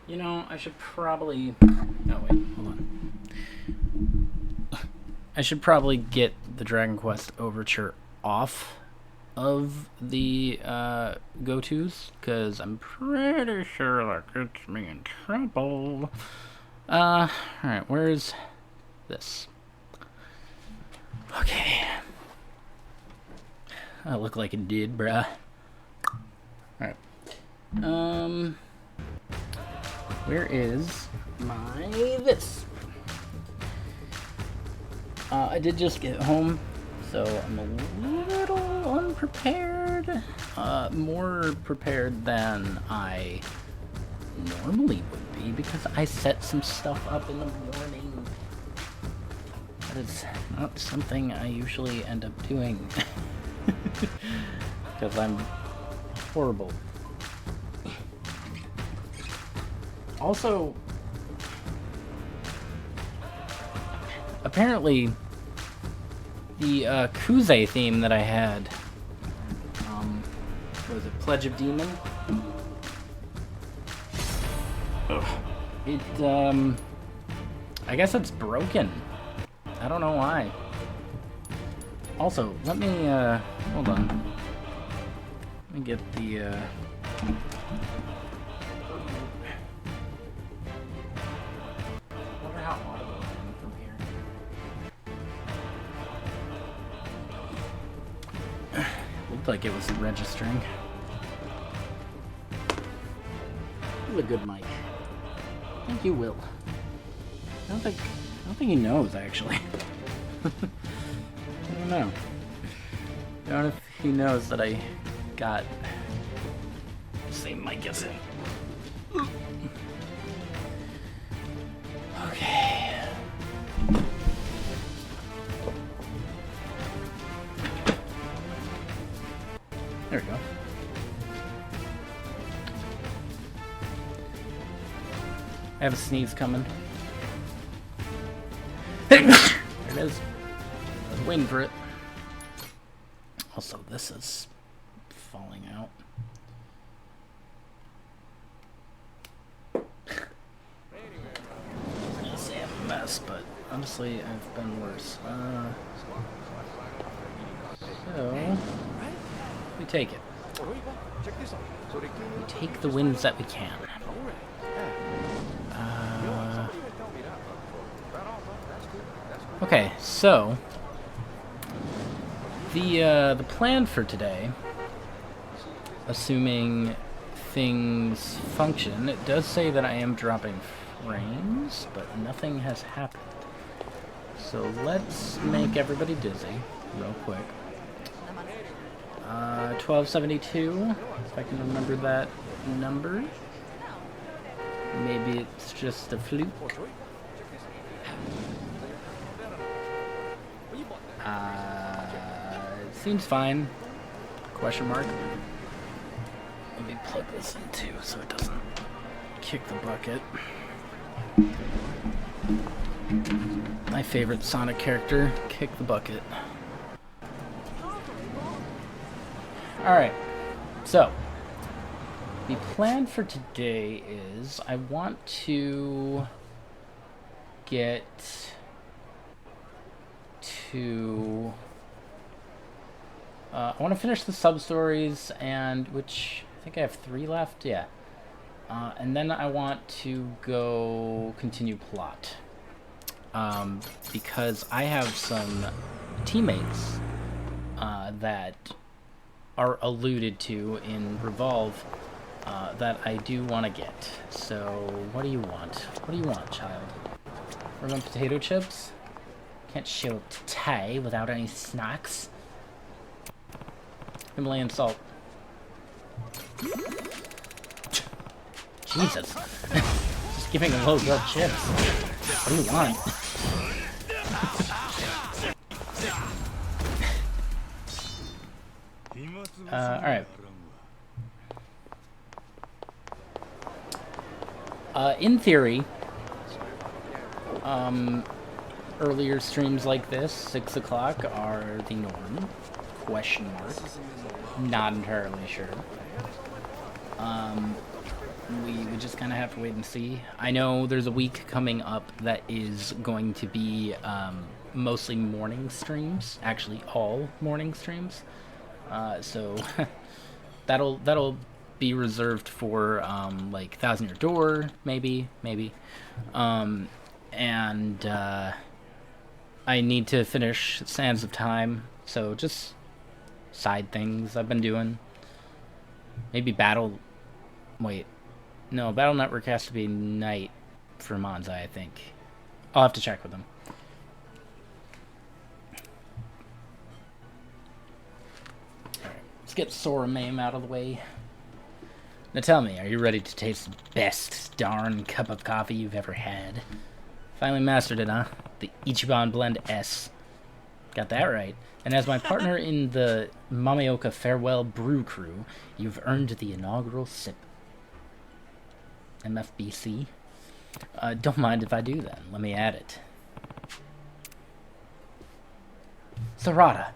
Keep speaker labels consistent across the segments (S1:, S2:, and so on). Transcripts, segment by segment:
S1: You know, I should probably... Oh, wait, hold on. I should probably get the Dragon Quest Overture off of the go-tos, because I'm pretty sure that gets me in trouble. Alright, where's this? Okay. I look like it did, bruh. Alright. Where is my this? I did just get home, so I'm a little unprepared. More prepared than I normally would be, because I set some stuff up in the morning. That is not something I usually end up doing. Because I'm horrible. Also, apparently, the Kuze theme that I had, what was it, Pledge of Demon? Ugh. It, I guess it's broken. I don't know why. Also, let me, hold on. Let me get the, wonder how audible I am from here. Looked like it was registering. You a good mic. I think you will. I don't think he knows, actually. I don't know. I don't know if he knows that I got the same mic as him. Okay. There we go. I have a sneeze coming. There it is. I was waiting for it. Also, this is falling out. I was gonna say I'm a mess, but honestly, I've been worse. So, we take it. We take the wins that we can. Okay, so the plan for today, assuming things function, it does say that I am dropping frames, but nothing has happened. So let's make everybody dizzy real quick. 1272, if I can remember that number. Maybe it's just a fluke. It seems fine. Question mark. Let me plug this in too so it doesn't kick the bucket. My favorite Sonic character, kick the bucket. Alright, so the plan for today is I want to get to I want to finish the sub-stories, and which I think I have 3 left, yeah. And then I want to go continue plot. Because I have some teammates that are alluded to in Revolve that I do want to get. So, what do you want? What do you want, child? We're on potato chips? Can't show up to Tay without any snacks. Himalayan salt. Jesus. Just giving a low grilled chips. What do you want? Alright. In theory, earlier streams like this, 6 o'clock, are the norm. Question mark. Not entirely sure. we just kind of have to wait and see. I know there's a week coming up that is going to be mostly morning streams, actually all morning streams. So that'll be reserved for like Thousand Year Door, maybe. And I need to finish Sands of Time, so just side things I've been doing. Maybe Battle... Wait. No, Battle Network has to be night for Monzai, I think. I'll have to check with them. Alright, let's get Sora Mame out of the way. Now tell me, are you ready to taste the best darn cup of coffee you've ever had? Finally mastered it, huh? The Ichiban Blend S. Got that right. And as my partner in the Mameoka Farewell Brew Crew, you've earned the inaugural sip. MFBC? Don't mind if I do then. Let me add it. Sarada.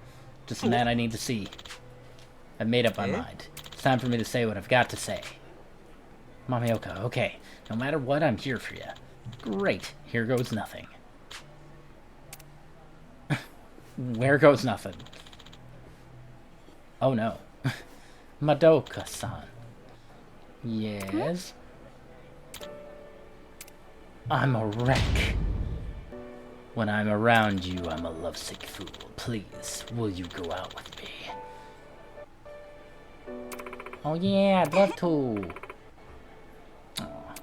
S1: Just the man I need to see. I've made up my mind. It's time for me to say what I've got to say. Mameoka, okay. No matter what, I'm here for you. Great. Here goes nothing. Where goes nothing? Oh no. Madoka-san. Yes? I'm a wreck. When I'm around you, I'm a lovesick fool. Please, will you go out with me? Oh yeah, I'd love to. Aw.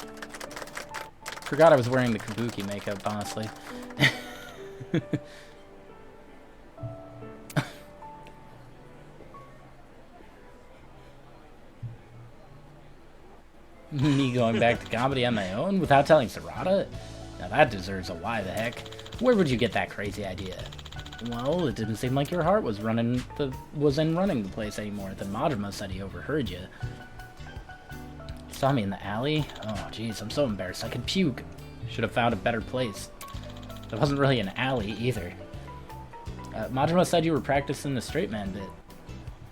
S1: Forgot I was wearing the Kabuki makeup, honestly. Me going back to comedy on my own without telling Sarada? Now that deserves a why the heck. Where would you get that crazy idea? Well, it didn't seem like your heart was in running the place anymore. Then Majima said he overheard you. Saw me in the alley? Oh, jeez, I'm so embarrassed. I could puke. Should have found a better place. It wasn't really an alley, either. Majima said you were practicing the straight man bit.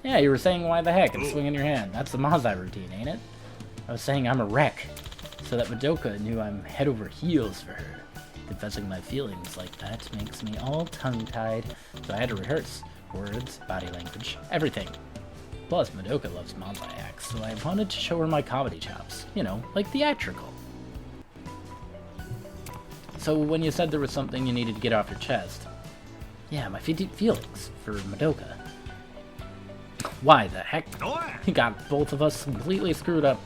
S1: Yeah, you were saying why the heck and swinging your hand. That's the Mazai routine, ain't it? I was saying I'm a wreck, so that Madoka knew I'm head over heels for her. Confessing my feelings like that makes me all tongue-tied, so I had to rehearse. Words, body language, everything. Plus, Madoka loves Manzai acts, so I wanted to show her my comedy chops. You know, like theatrical. So when you said there was something you needed to get off your chest... Yeah, my feelings for Madoka. Why the heck? You got both of us completely screwed up.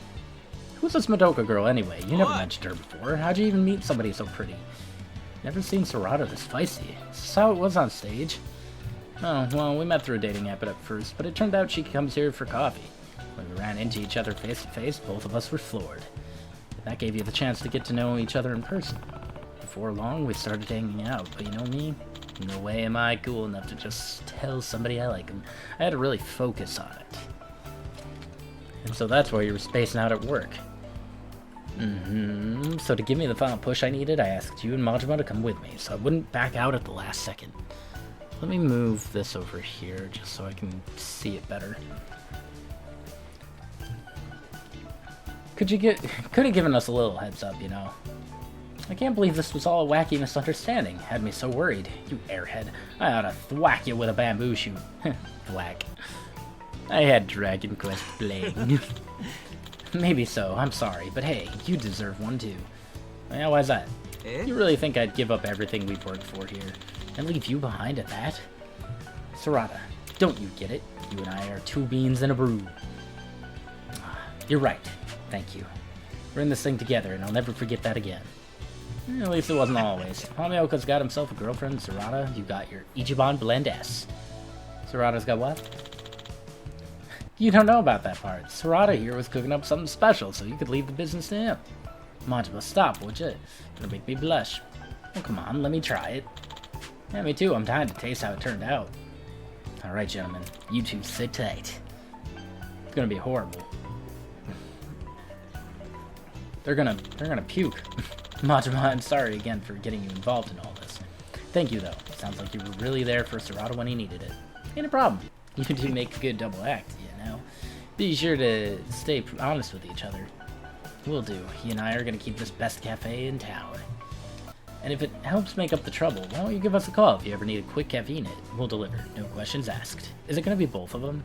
S1: Who's this Madoka girl anyway? You never mentioned her before. How'd you even meet somebody so pretty? Never seen Sarada this feisty. Is this how it was on stage? Oh, well, we met through a dating app at first, but it turned out she comes here for coffee. When we ran into each other face to face, both of us were floored. That gave you the chance to get to know each other in person. Before long, we started hanging out, but you know me? No way am I cool enough to just tell somebody I like them. I had to really focus on it. And so that's why you were spacing out at work. So to give me the final push I needed, I asked you and Majima to come with me, so I wouldn't back out at the last second. Let me move this over here, just so I can see it better. Could have given us a little heads up, you know? I can't believe this was all a wacky misunderstanding. Had me so worried. You airhead. I ought to thwack you with a bamboo shoot. Thwack. I had Dragon Quest bling. Maybe so, I'm sorry, but hey, you deserve one too. Yeah, why's that? You really think I'd give up everything we've worked for here, and leave you behind at that? Sarada, don't you get it? You and I are two beans in a brew. You're right, thank you. We're in this thing together, and I'll never forget that again. At least it wasn't always. Mameoka's got himself a girlfriend, Sarada, you got your Ichiban Blend S. Sarada's got what? You don't know about that part. Sarada here was cooking up something special so you could leave the business to him. Majima, stop, would you? Gonna make me blush. Oh, come on, let me try it. Yeah, me too. I'm dying to taste how it turned out. Alright, gentlemen. You two sit tight. It's gonna be horrible. They're gonna puke. Majima, I'm sorry again for getting you involved in all this. Thank you, though. Sounds like you were really there for Sarada when he needed it. Ain't a problem. You two make a good double act, you know? Be sure to stay honest with each other. Will do. He and I are gonna keep this best cafe in town. And if it helps make up the trouble, why don't you give us a call if you ever need a quick caffeine hit? We'll deliver. No questions asked. Is it gonna be both of them?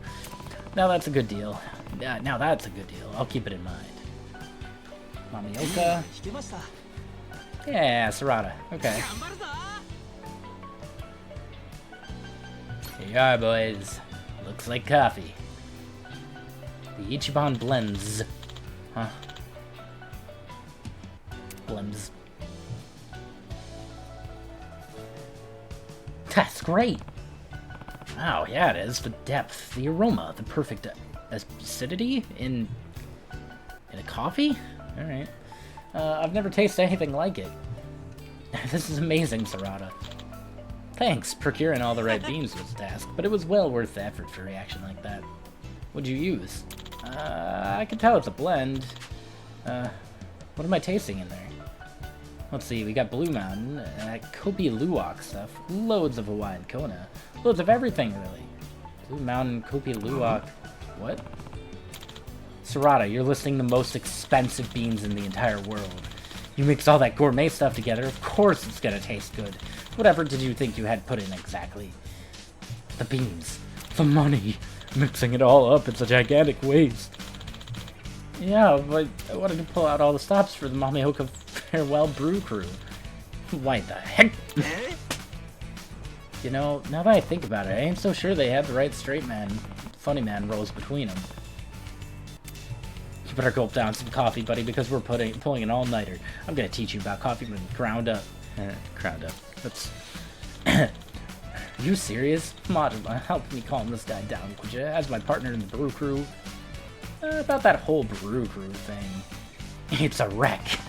S1: Now that's a good deal. Now that's a good deal. I'll keep it in mind. Mamioka. Yeah, Sarada. Okay. Here you are, boys. Looks like coffee. The Ichiban blends. Huh? Blends. That's great! Wow, yeah it is. The depth, the aroma, the perfect acidity in a coffee? Alright. I've never tasted anything like it. This is amazing, Sarada. Thanks, procuring all the right beans was a task, but it was well worth the effort for a reaction like that. What'd you use? I can tell it's a blend. What am I tasting in there? Let's see, we got Blue Mountain, Kopi Luwak stuff, loads of Hawaiian Kona, loads of everything, really. Blue Mountain, Kopi Luwak, what? Sarada, you're listing the most expensive beans in the entire world. You mix all that gourmet stuff together, of course it's gonna taste good. What effort did you think you had put in exactly? The beans, the money, mixing it all up, it's a gigantic waste. Yeah, but I wanted to pull out all the stops for the Mamioka Farewell Brew Crew. Why the heck? You know, now that I think about it, I ain't so sure they had the right straight man, funny man roles between them. You better gulp down some coffee, buddy, because we're pulling an all-nighter. I'm gonna teach you about coffee from the ground up. Ground up. That's... Are you serious? Majima, help me calm this guy down, could you? As my partner in the Brew Crew. About that whole Brew Crew thing. It's a wreck.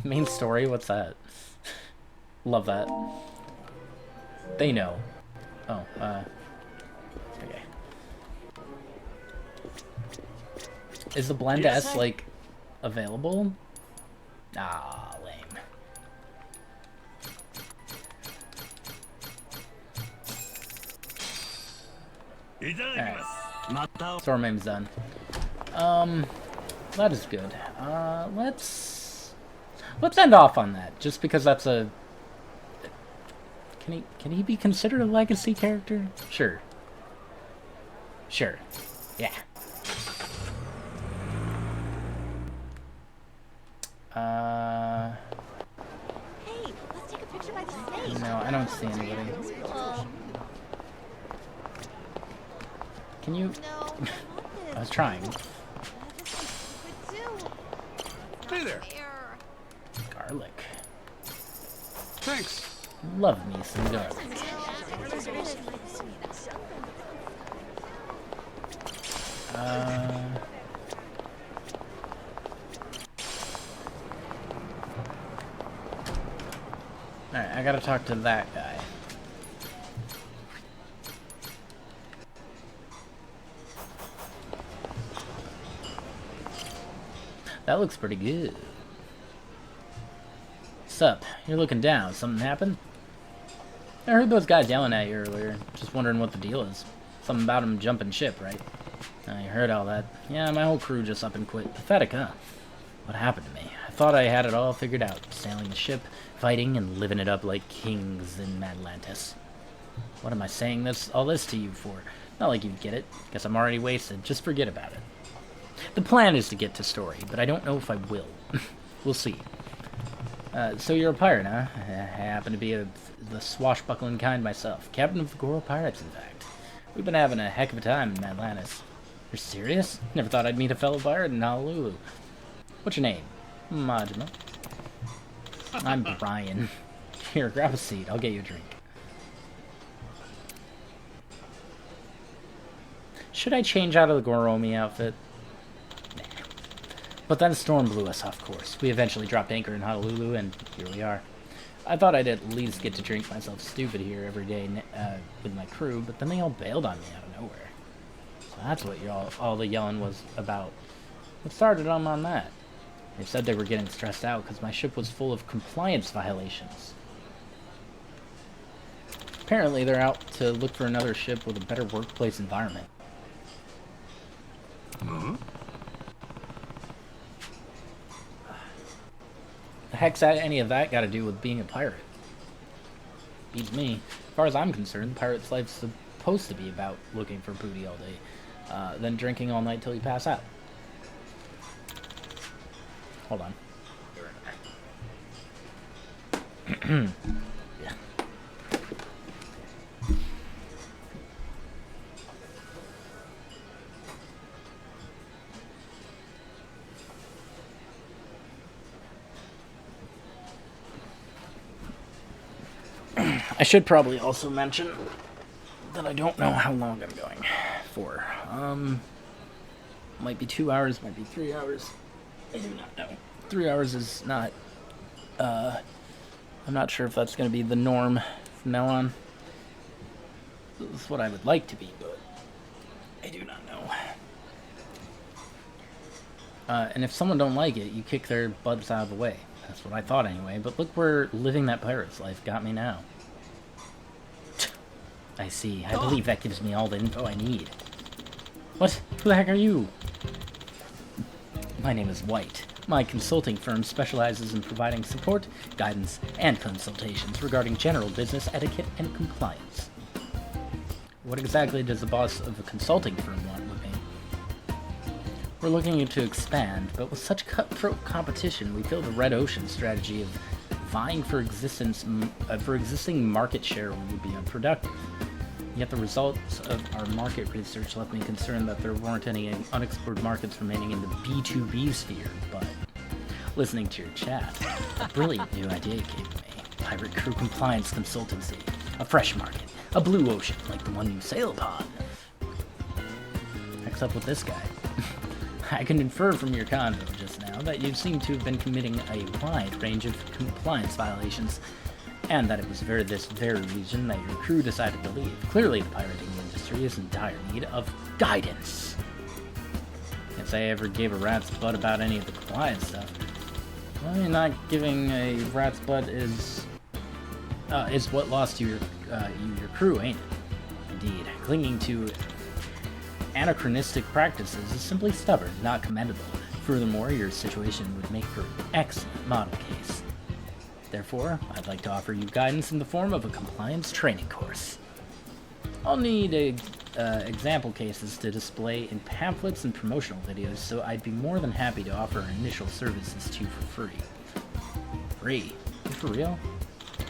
S1: Main story? What's that? Love that. They know. Oh, okay. Is the Blend S, like, available? Ah, lame. Alright. Storming's done. That is good. Let's end off on that, just because that's a... Can he be considered a legacy character? Sure. Sure. Yeah.
S2: Hey, let's take a picture by the snake.
S1: No, I don't see anybody. Can you...
S2: No,
S1: I was trying.
S3: Hey there.
S1: Garlic.
S3: Thanks.
S1: Love me some garlic. Alright, I gotta talk to that guy. That looks pretty good. Sup? You're looking down. Something happened? I heard those guys yelling at you earlier. Just wondering what the deal is. Something about them jumping ship, right? I heard all that. Yeah, my whole crew just up and quit. Pathetic, huh? What happened to me? I thought I had it all figured out. Sailing the ship, fighting, and living it up like kings in Atlantis. What am I saying all this to you for? Not like you'd get it. Guess I'm already wasted. Just forget about it. The plan is to get to story, but I don't know if I will. We'll see. So you're a pirate, huh? I happen to be the swashbuckling kind myself. Captain of the Goro Pirates, in fact. We've been having a heck of a time in Atlantis. You're serious? Never thought I'd meet a fellow pirate in Honolulu. What's your name? Majima. I'm Brian. Here, grab a seat. I'll get you a drink. Should I change out of the Goromi outfit? Nah. But then Storm blew us off course. We eventually dropped anchor in Honolulu, and here we are. I thought I'd at least get to drink myself stupid here every day with my crew, but then they all bailed on me out of nowhere. So that's what all the yelling was about. What started them on that? They said they were getting stressed out because my ship was full of compliance violations. Apparently, they're out to look for another ship with a better workplace environment. The heck's that any of that got to do with being a pirate? Beats me. As far as I'm concerned, the pirate's life's supposed to be about looking for booty all day, then drinking all night till you pass out. Hold on. Yeah. I should probably also mention that I don't know how long I'm going for. Might be 2 hours, might be 3 hours. I do not know. 3 hours is not, I'm not sure if that's going to be the norm from now on. This is what I would like to be, but I do not know. And if someone don't like it, you kick their butts out of the way. That's what I thought anyway, but look where living that pirate's life got me now. I see. I believe that gives me all the info I need. What? Who the heck are you? My name is White. My consulting firm specializes in providing support, guidance, and consultations regarding general business etiquette and compliance. What exactly does the boss of a consulting firm want with me? We're looking to expand, but with such cutthroat competition, we feel the Red Ocean strategy of vying for existing market share would be unproductive. Yet the results of our market research left me concerned that there weren't any unexplored markets remaining in the B2B sphere, but listening to your chat, a brilliant new idea came to me. Pirate Crew Compliance Consultancy. A fresh market. A blue ocean, like the one you sail upon. What's up with this guy? I can infer from your convo just now that you seem to have been committing a wide range of compliance violations, and that it was this very reason that your crew decided to leave. Clearly, the pirating industry is in dire need of guidance. Can't say I ever gave a rat's butt about any of the compliance stuff. Well, not giving a rat's butt is what lost you your crew, ain't it? Indeed, clinging to anachronistic practices is simply stubborn, not commendable. Furthermore, your situation would make for an excellent model case. Therefore, I'd like to offer you guidance in the form of a compliance training course. I'll need example cases to display in pamphlets and promotional videos, so I'd be more than happy to offer initial services to you for free. Free? You for real?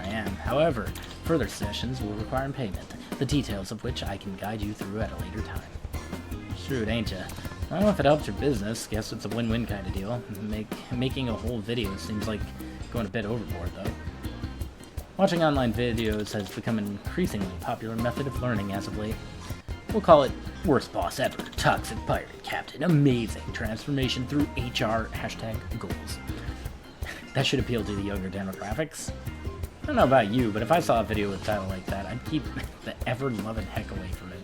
S1: I am. However, further sessions will require payment, the details of which I can guide you through at a later time. Shrewd, ain't ya? I don't know if it helps your business. Guess it's a win-win kind of deal. Making a whole video seems like going a bit overboard, though. Watching online videos has become an increasingly popular method of learning as of late. We'll call it Worst Boss Ever, Toxic Pirate Captain, Amazing Transformation Through HR, #goals. That should appeal to the younger demographics. I don't know about you, but if I saw a video with a title like that, I'd keep the ever-loving heck away from it.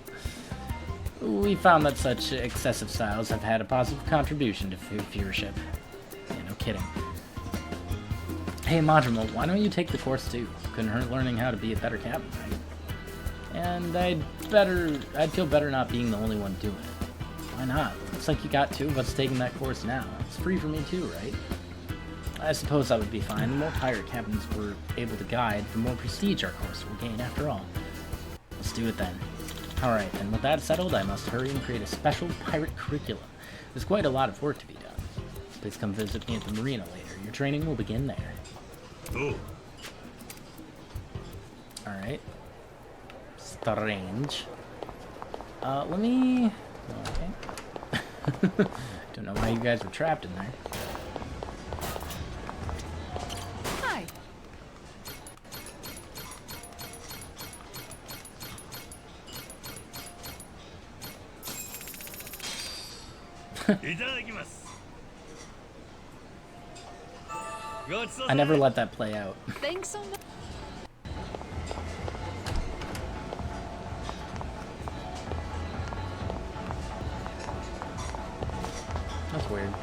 S1: We found that such excessive styles have had a positive contribution to viewership. Yeah, no kidding. Hey Majima, why don't you take the course too? Couldn't hurt learning how to be a better captain, right? And I'd feel better not being the only one doing it. Why not? Looks like you got two of us taking that course now. It's free for me too, right? I suppose that would be fine. The more pirate captains we're able to guide, the more prestige our course will gain after all. Let's do it then. Alright, and with that settled, I must hurry and create a special pirate curriculum. There's quite a lot of work to be done. Please come visit me at the marina later. Your training will begin there.
S3: Ooh.
S1: Alright. Strange. Let me... Okay. Don't know why you guys were trapped in there.
S2: Hi.
S1: I never let that play out.
S2: Thanks so much.
S1: That's weird.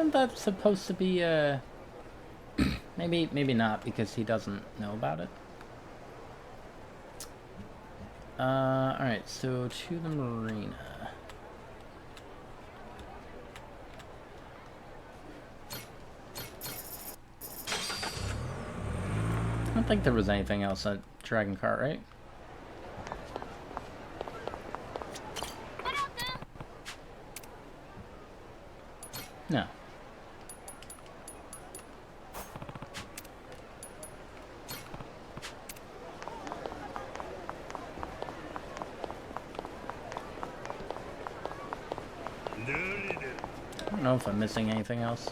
S1: Isn't that supposed to be maybe not because he doesn't know about it. Alright, so to the marina. I don't think there was anything else at Dragon Cart, right? No. I don't know if I'm missing anything else.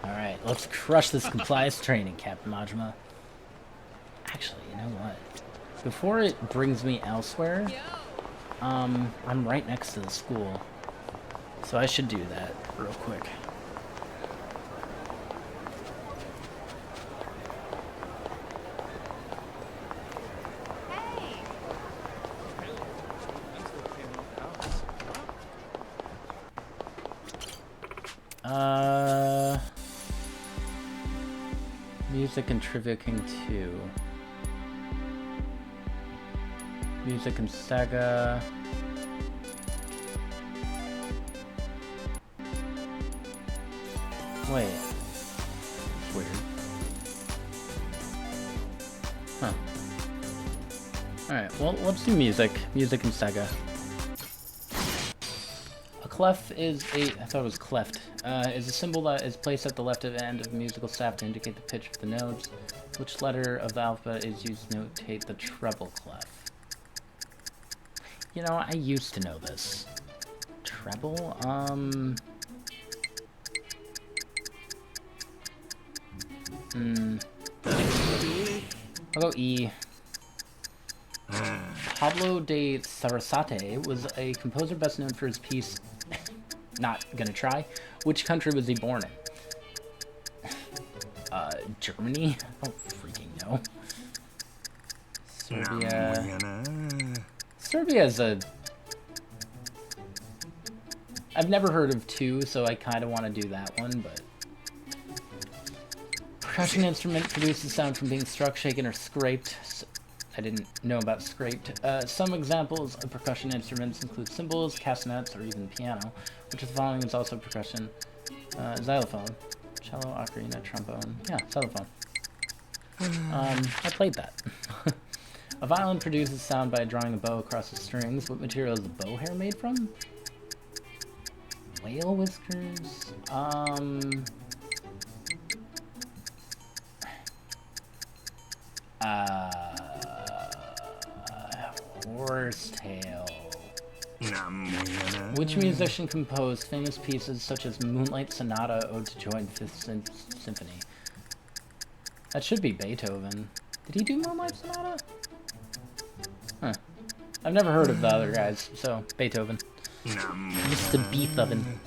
S1: Alright, let's crush this compliance training, Captain Majima. Actually, you know what? Before it brings me elsewhere, I'm right next to the school. So I should do that real quick.
S2: Hey.
S1: Music and Trivia King 2. Music and Sega. Wait. Weird. Huh. Alright, well, let's do music. Music and Sega. A clef is a... I thought it was cleft. Is a symbol that is placed at the left end of a musical staff to indicate the pitch of the notes. Which letter of the alphabet is used to notate the treble clef? You know, I used to know this. Treble? I'll go E. Pablo de Sarasate was a composer best known for his piece, not gonna try. Which country was he born in? Germany? I don't freaking know. Serbia. Serbia is a... I've never heard of two, so I kind of want to do that one, but... Percussion instrument produces sound from being struck, shaken, or scraped. I didn't know about scraped. Some examples of percussion instruments include cymbals, castanets, or even piano, which the following is also percussion. Xylophone, cello, ocarina, trombone. Yeah, xylophone. I played that. A violin produces sound by drawing a bow across the strings. What material is the bow hair made from? Whale whiskers? Horsetail. Which musician composed famous pieces such as Moonlight Sonata, Ode to Joy, and Fifth Symphony? That should be Beethoven. Did he do Moonlight Sonata? Huh. I've never heard of the other guys, so Beethoven. Mr. Beethoven.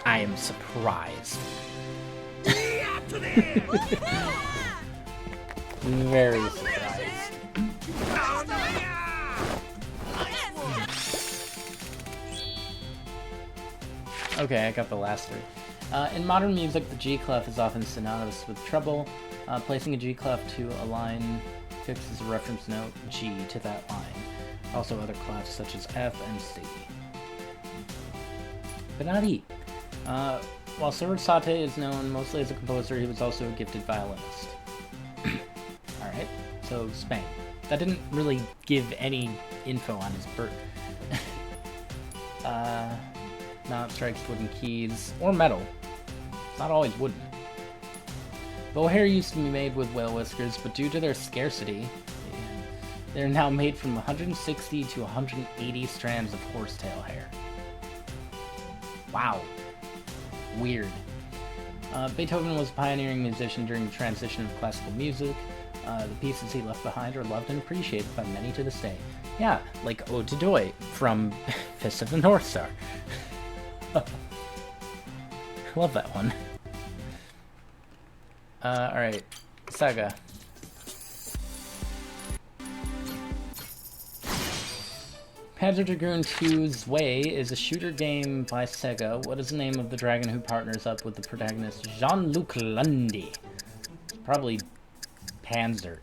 S1: I am surprised. Very surprised. Okay, I got the last three. In modern music, the G clef is often synonymous with treble. Placing a G clef to a line fixes a reference note G to that line. Also other clefs such as F and C. But not E. While Sarasate is known mostly as a composer, he was also a gifted violinist. Alright, so Spain. That didn't really give any info on his birth. Not strikes wooden keys, or metal. Not always wooden. Bow hair used to be made with whale whiskers, but due to their scarcity, they're now made from 160 to 180 strands of horsetail hair. Wow. Weird. Beethoven was a pioneering musician during the transition of classical music. The pieces he left behind are loved and appreciated by many to this day. Yeah, like Ode to Joy from Fist of the North Star. Love that one. Alright. Saga. Panzer Dragoon 2's Way is a shooter game by Sega. What is the name of the dragon who partners up with the protagonist Jean-Luc Lundy? Probably Panzer.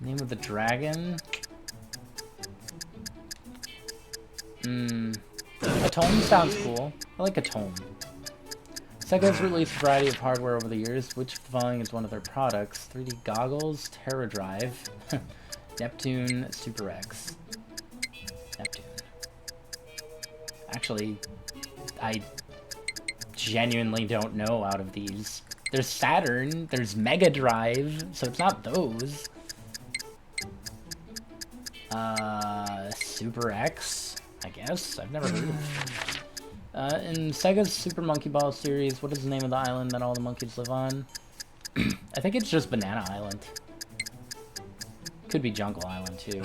S1: Name of the dragon? Atome sounds cool. I like Atome. Sega has released a variety of hardware over the years. Which of the following is one of their products? 3D goggles, Terra Drive, Neptune, Super X. Neptune. Actually, I genuinely don't know out of these. There's Saturn, there's Mega Drive, so it's not those. Super X, I guess. I've never heard of it. In Sega's Super Monkey Ball series, what is the name of the island that all the monkeys live on? I think it's just Banana Island. Could be Jungle Island, too.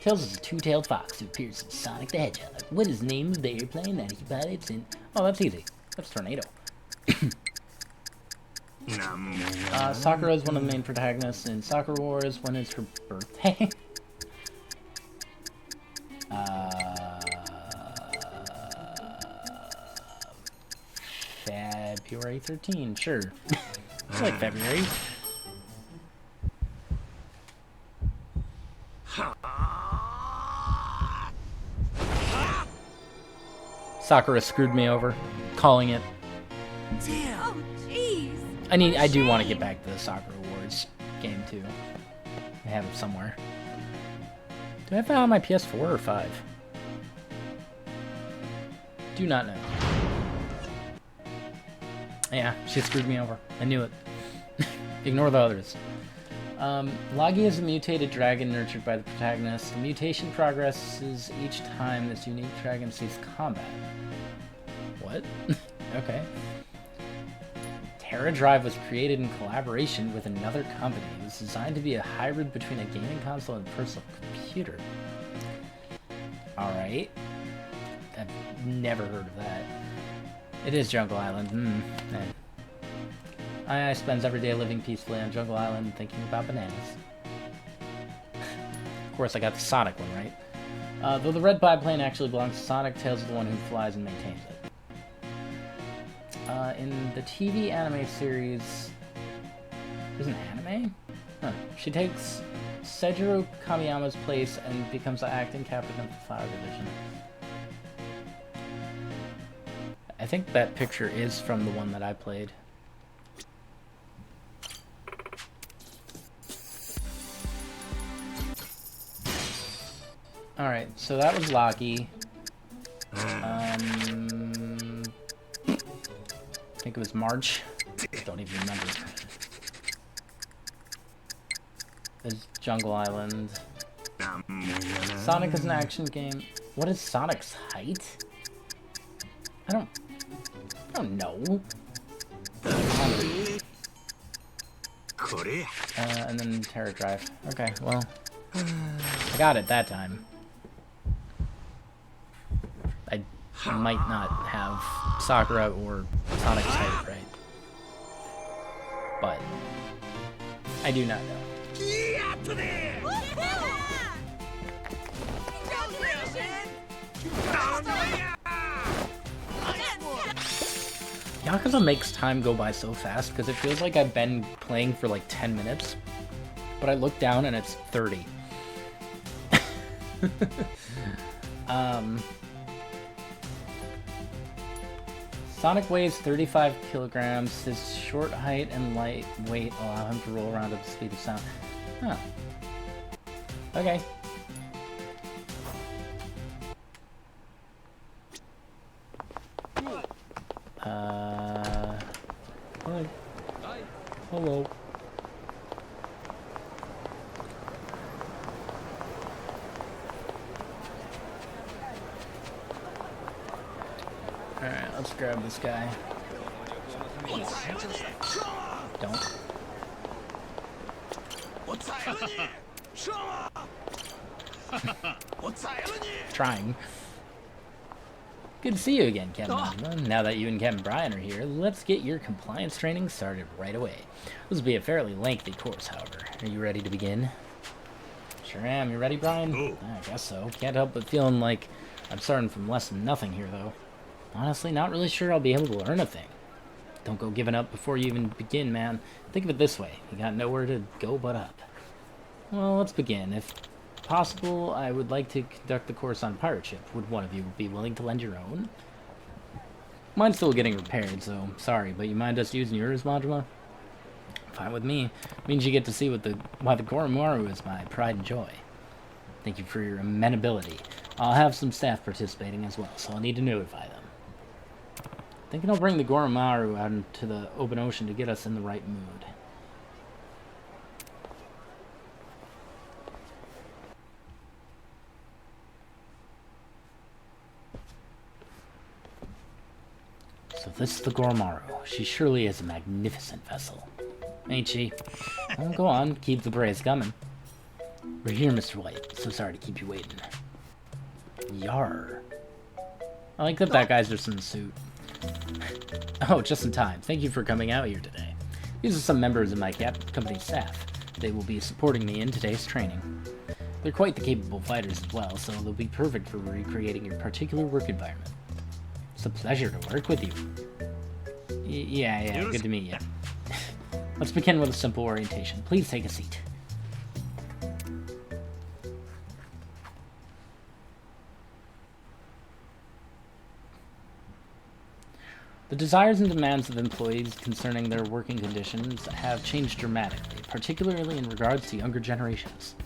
S1: Tails is a two-tailed fox who appears in Sonic the Hedgehog. What is the name of the airplane that he pilots in? Oh, that's easy. That's Tornado. Sakura is one of the main protagonists in Sakura Wars. When is her birthday? February 13, sure. I like February. Sakura screwed me over. Calling it.
S2: Damn. Oh, jeez.
S1: I do want to get back to the Sakura Wars game too. I have it somewhere. Do I have it on my PS4 or 5? Do not know. Yeah, she screwed me over. I knew it. Ignore the others. Lagi is a mutated dragon nurtured by the protagonist. The mutation progresses each time this unique dragon sees combat. What? Okay. Terra Drive was created in collaboration with another company. It was designed to be a hybrid between a gaming console and a personal computer. Alright. I've never heard of that. It is Jungle Island. Man. I spends every day living peacefully on Jungle Island and thinking about bananas. Of course, I got the Sonic one right. Though the red biplane actually belongs to Sonic, Tails is the one who flies and maintains it. In the TV anime series... There's an anime? Huh. She takes Seijiro Kamiyama's place and becomes the acting captain of the Flower Division. I think that picture is from the one that I played. Alright, so that was Loki. I think it was March. Don't even remember. There's Jungle Island. Sonic is an action game. What is Sonic's height? I don't know. And then Terra Drive. Okay, well, I got it that time. I might not have Sakura or Sonic's height right, but I do not know. Yakuza makes time go by so fast because it feels like I've been playing for like 10 minutes, but I look down and it's 30. Sonic weighs 35 kilograms. His short height and light weight allow him to roll around at the speed of sound. Huh. Okay. Hi. Hello. Alright, let's grab this guy. Don't. Trying. Good to see you again, Captain Najima. Now that you and Captain Brian are here, let's get your compliance training started right away. This will be a fairly lengthy course, however. Are you ready to begin? Sure am. You ready, Brian? I guess so. Can't help but feeling like I'm starting from less than nothing here, though. Honestly, not really sure I'll be able to learn a thing. Don't go giving up before you even begin, man. Think of it this way. You got nowhere to go but up. Well, let's begin. If possible, I would like to conduct the course on pirate ship. Would one of you be willing to lend your own? Mine's still getting repaired, so sorry, but you mind us using yours, Majima? Fine with me. Means you get to see why the Goromaru is my pride and joy. Thank you for your amenability. I'll have some staff participating as well, so I'll need to notify them. Thinking I'll bring the Goromaru out into the open ocean to get us in the right mood. So this is the Goromaru. She surely is a magnificent vessel. Ain't she? Well, go on, keep the praise coming. We're here, Mr. White. So sorry to keep you waiting. Yar. I like that that guy's just in the suit. Oh, just in time. Thank you for coming out here today. These are some members of my company staff. They will be supporting me in today's training. They're quite the capable fighters as well, so they'll be perfect for recreating your particular work environment. It's a pleasure to work with you. Yeah, good to meet you. Let's begin with a simple orientation. Please take a seat. The desires and demands of employees concerning their working conditions have changed dramatically, particularly in regards to younger generations.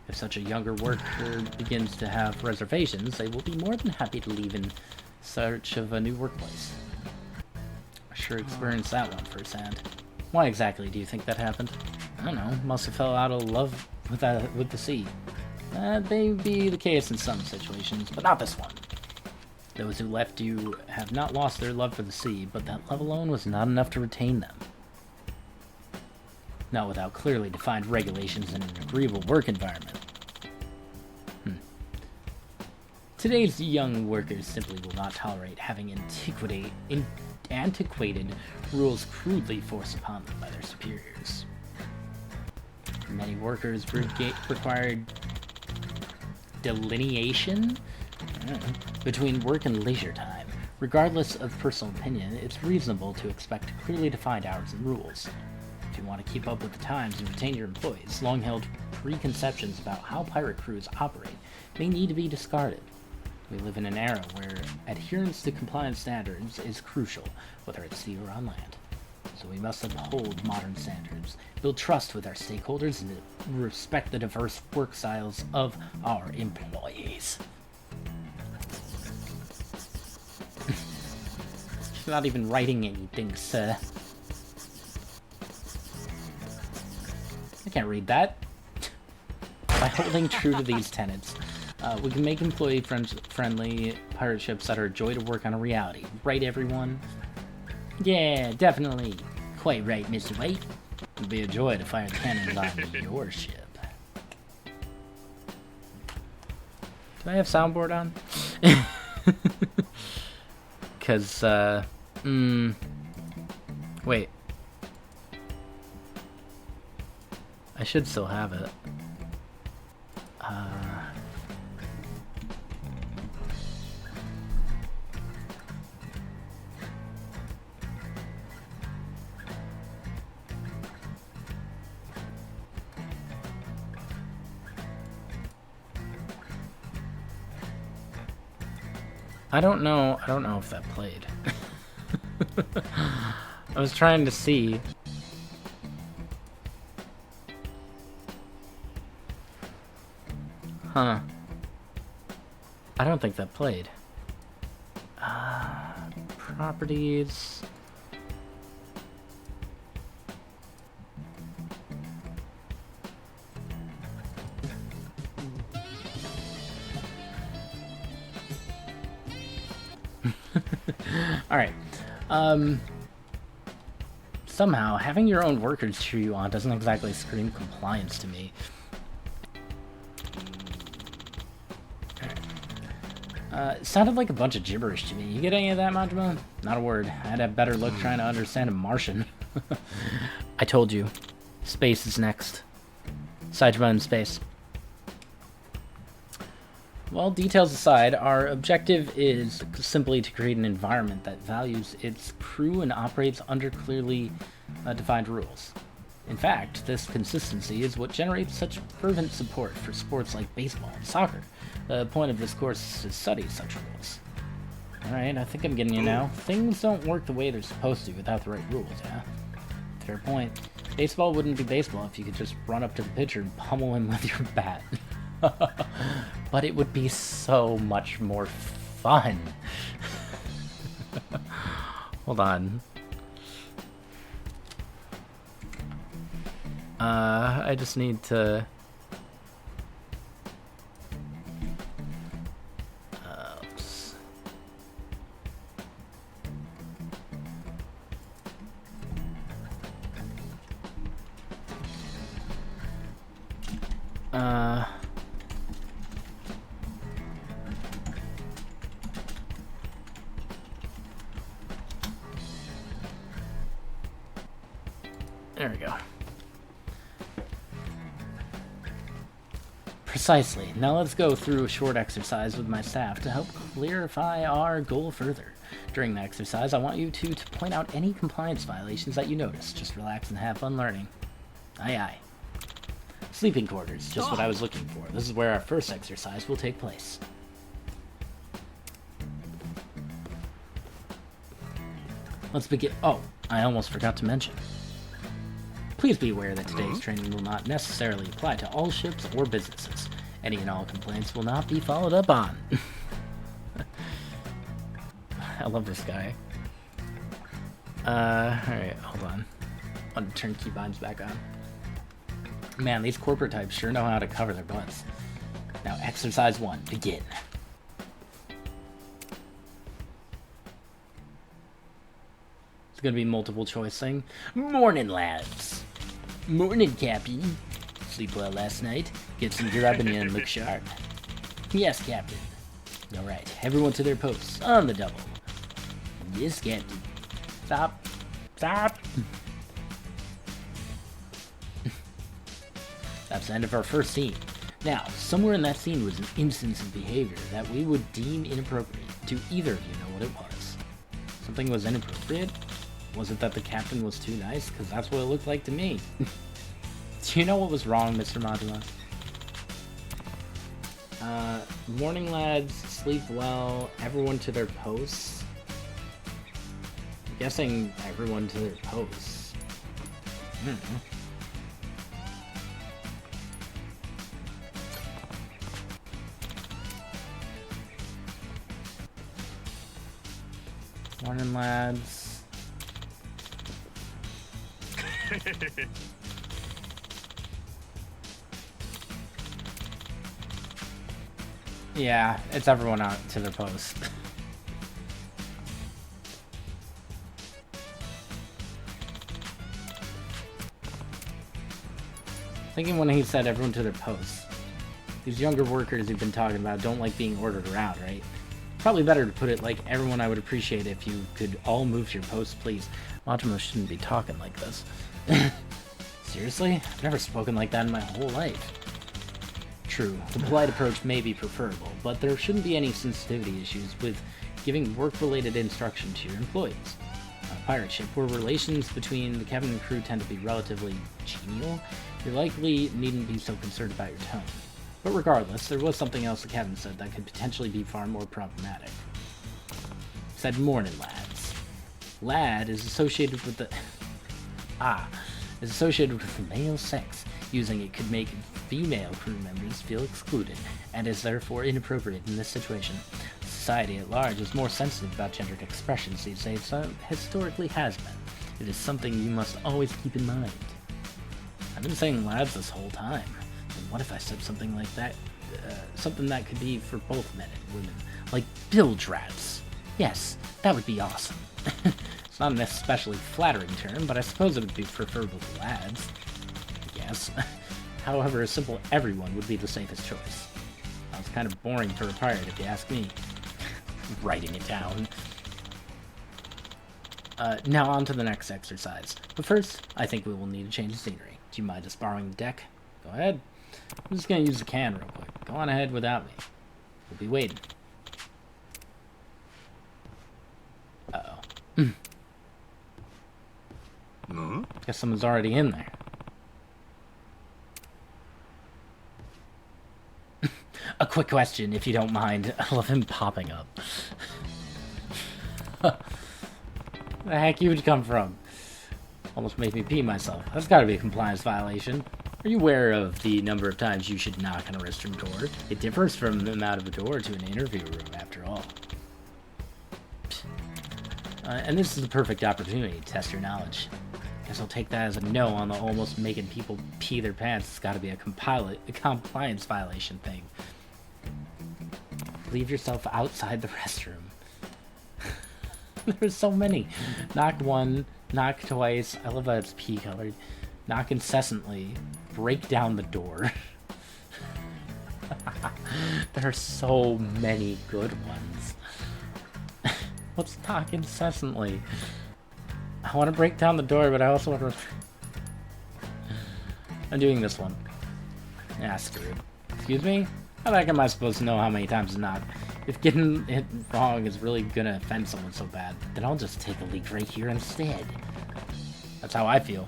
S1: If such a younger worker begins to have reservations, they will be more than happy to leave in search of a new workplace. I sure experienced that one firsthand. Why exactly do you think that happened? I don't know, must have fell out of love with the sea. That may be the case in some situations, but not this one. Those who left you have not lost their love for the sea, but that love alone was not enough to retain them. Not without clearly defined regulations and an agreeable work environment. Today's young workers simply will not tolerate having antiquated rules crudely forced upon them by their superiors. Many workers required delineation between work and leisure time. Regardless of personal opinion, it's reasonable to expect clearly defined hours and rules. If you want to keep up with the times and retain your employees, long-held preconceptions about how pirate crews operate may need to be discarded. We live in an era where adherence to compliance standards is crucial, whether at sea or on land. So we must uphold modern standards, build trust with our stakeholders, and respect the diverse work styles of our employees. She's not even writing anything, sir. I can't read that. By holding true to these tenets, we can make employee-friendly pirate ships that are a joy to work on a reality. Right, everyone? Yeah, definitely. Quite right, Mr. White. It'd be a joy to fire the cannons on your ship. Do I have soundboard on? Because, wait. I should still have it. I don't know if that played. I was trying to see. Huh. I don't think that played. Properties. Alright. Somehow, having your own workers cheer you on doesn't exactly scream compliance to me. It sounded like a bunch of gibberish to me. You get any of that, Majima? Not a word. I'd have better luck trying to understand a Martian. I told you. Space is next. Saitama in space. Well, details aside, our objective is simply to create an environment that values its crew and operates under clearly defined rules. In fact, this consistency is what generates such fervent support for sports like baseball and soccer. The point of this course is to study such rules. Alright, I think I'm getting you now. Things don't work the way they're supposed to without the right rules, yeah? Fair point. Baseball wouldn't be baseball if you could just run up to the pitcher and pummel him with your bat. But it would be so much more fun. Hold on. I just need to... oops. There we go. Precisely. Now let's go through a short exercise with my staff to help clarify our goal further. During the exercise, I want you two to point out any compliance violations that you notice. Just relax and have fun learning. Aye aye. Sleeping quarters, just what I was looking for. This is where our first exercise will take place. Let's begin. Oh, I almost forgot to mention. Please be aware that today's training will not necessarily apply to all ships or businesses. Any and all complaints will not be followed up on. I love this guy. Alright, hold on. I want to turn keybinds back on. Man, these corporate types sure know how to cover their butts. Now, exercise 1, begin. It's gonna be multiple choice thing. Morning, lads. Morning, Captain. Sleep well last night? Get some grubbing in and look sharp. Yes, Captain. Alright, everyone to their posts. On the double. Yes, Captain. Stop. Stop. That's the end of our first scene. Now, somewhere in that scene was an instance of behavior that we would deem inappropriate. Do either of you know what it was? Something was inappropriate? Was it that the captain was too nice? Because that's what it looked like to me. Do you know what was wrong, Mr. Majima? Morning, lads. Sleep well. Everyone to their posts. I'm guessing everyone to their posts. Morning, lads. Yeah, it's everyone out to their post. Thinking when he said everyone to their posts. These younger workers you've been talking about don't like being ordered around, right? Probably better to put it like, everyone, I would appreciate if you could all move to your posts, please. Majima shouldn't be talking like this. Seriously? I've never spoken like that in my whole life. True, the polite approach may be preferable, but there shouldn't be any sensitivity issues with giving work-related instruction to your employees. On a pirate ship, where relations between the captain and crew tend to be relatively genial, you likely needn't be so concerned about your tone. But regardless, there was something else the captain said that could potentially be far more problematic. He said, morning, lads. Lad is associated with the... is associated with the male sex. Using it could make female crew members feel excluded, and is therefore inappropriate in this situation. Society at large is more sensitive about gendered expressions these days than historically has been. It is something you must always keep in mind. I've been saying lads this whole time. And what if I said something like that? Something that could be for both men and women. Like bilge rats. Yes, that would be awesome. It's not an especially flattering term, but I suppose it would be preferable to lads. Yes. However, a simple everyone would be the safest choice. That was kind of boring for a pirate, if you ask me. writing it down. Now on to the next exercise. But first, I think we will need to change the scenery. Do you mind just borrowing the deck? Go ahead. I'm just gonna use the can real quick. Go on ahead without me. We'll be waiting. Uh-oh. Guess someone's already in there. A quick question, if you don't mind. I love him popping up. The heck you would come from? Almost made me pee myself. That's gotta be a compliance violation. Are you aware of the number of times you should knock on a restroom door? It differs from the amount of a door to an interview room, after all. And this is the perfect opportunity to test your knowledge. Guess I'll take that as a no on the almost making people pee their pants. It's gotta be a compliance violation thing. Leave yourself outside the restroom. There's so many. Knock one, knock twice. I love that it's pea colored. Knock incessantly. Break down the door. There are so many good ones. Let's knock incessantly. I want to break down the door, but I also want to... I'm doing this one. Ah, screw it. Excuse me? How the heck am I supposed to know how many times to knock? If getting it wrong is really gonna offend someone so bad, then I'll just take a leak right here instead. That's how I feel.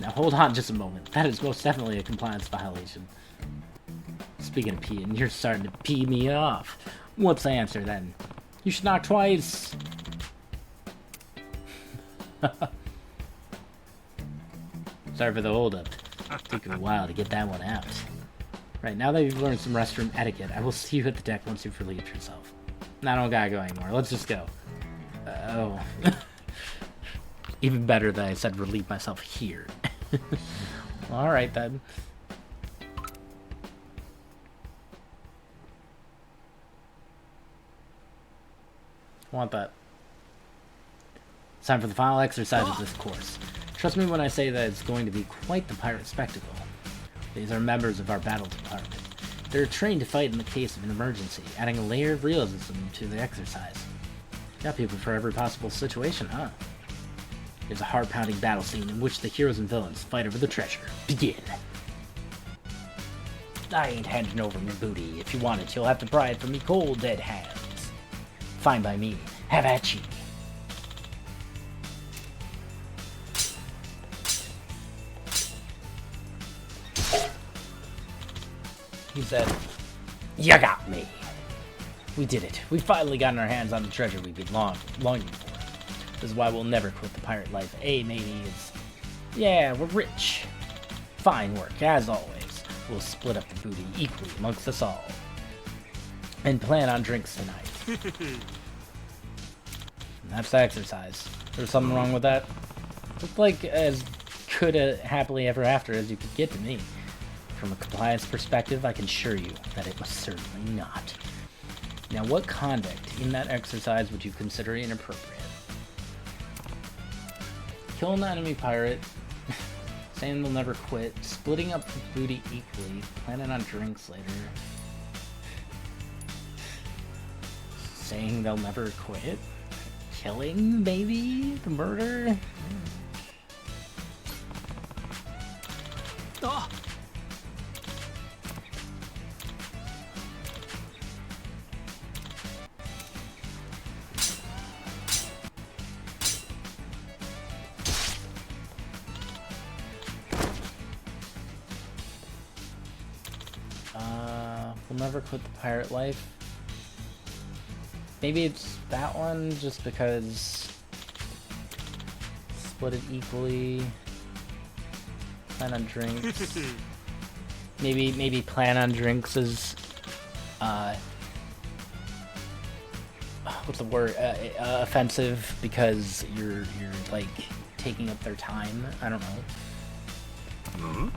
S1: Now hold on just a moment. That is most definitely a compliance violation. Speaking of peeing, you're starting to pee me off. What's the answer then? You should knock twice. Sorry for the holdup. Took a while to get that one out. Right, now that you've learned some restroom etiquette, I will see you at the deck once you've relieved yourself. I don't gotta go anymore. Let's just go. Oh. Even better that I said relieve myself here. Alright then. Want that. It's time for the final exercise of this course. Trust me when I say that it's going to be quite the pirate spectacle. These are members of our battle department. They're trained to fight in the case of an emergency, adding a layer of realism to the exercise. Got people for every possible situation, huh? There's a heart-pounding battle scene in which the heroes and villains fight over the treasure. Begin! I ain't handing over me booty. If you want it, you'll have to pry it from me cold, dead hands. Fine by me. Have at ye. He said, "You got me." We did it. We finally gotten our hands on the treasure we've been longing for. This is why we'll never quit the pirate life. Eh, mateys? Yeah, we're rich. Fine work, as always. We'll split up the booty equally amongst us all. And plan on drinks tonight. And that's the exercise. There's something wrong with that? Looked like as good a happily ever after as you could get to me. From a compliance perspective, I can assure you that it was certainly not. Now, what conduct in that exercise would you consider inappropriate? Killing the enemy pirate, saying they'll never quit, splitting up the booty equally, planning on drinks later, saying they'll never quit, killing, maybe, the murder. Oh. We'll never quit the pirate life. Maybe it's that one, just because split it equally. Plan on drinks. maybe plan on drinks is what's the word? Offensive because you're like taking up their time. I don't know.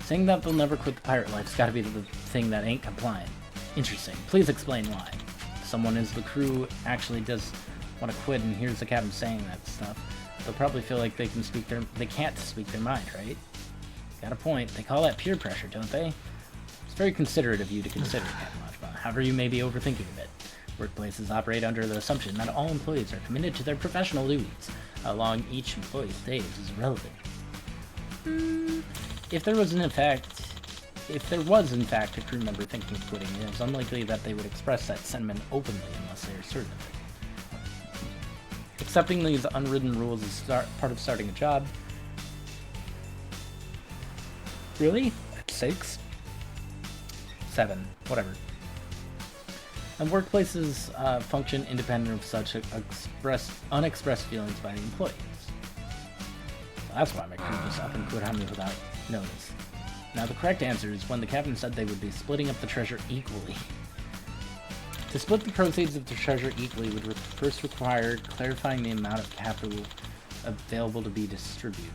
S1: Saying that they'll never quit the pirate life's gotta be the thing that ain't compliant. Interesting. Please explain why. Someone in the crew actually does want to quit, and here's the captain saying that stuff. They'll probably feel like they can't speak their mind, right? Got a point. They call that peer pressure, don't they? It's very considerate of you to consider, Captain Lodgebot. However, you may be overthinking a bit. Workplaces operate under the assumption that all employees are committed to their professional duties. How long each employee stays is irrelevant. If there was in fact a crew member thinking of quitting, it is unlikely that they would express that sentiment openly unless they are certain of it. Accepting these unwritten rules is part of starting a job. Really? At 6? 7. Whatever. And workplaces function independent of such unexpressed feelings by the employees. So that's why my crew just up and quit on me without notice. Now the correct answer is when the captain said they would be splitting up the treasure equally. To split the proceeds of the treasure equally would first require clarifying the amount of capital available to be distributed.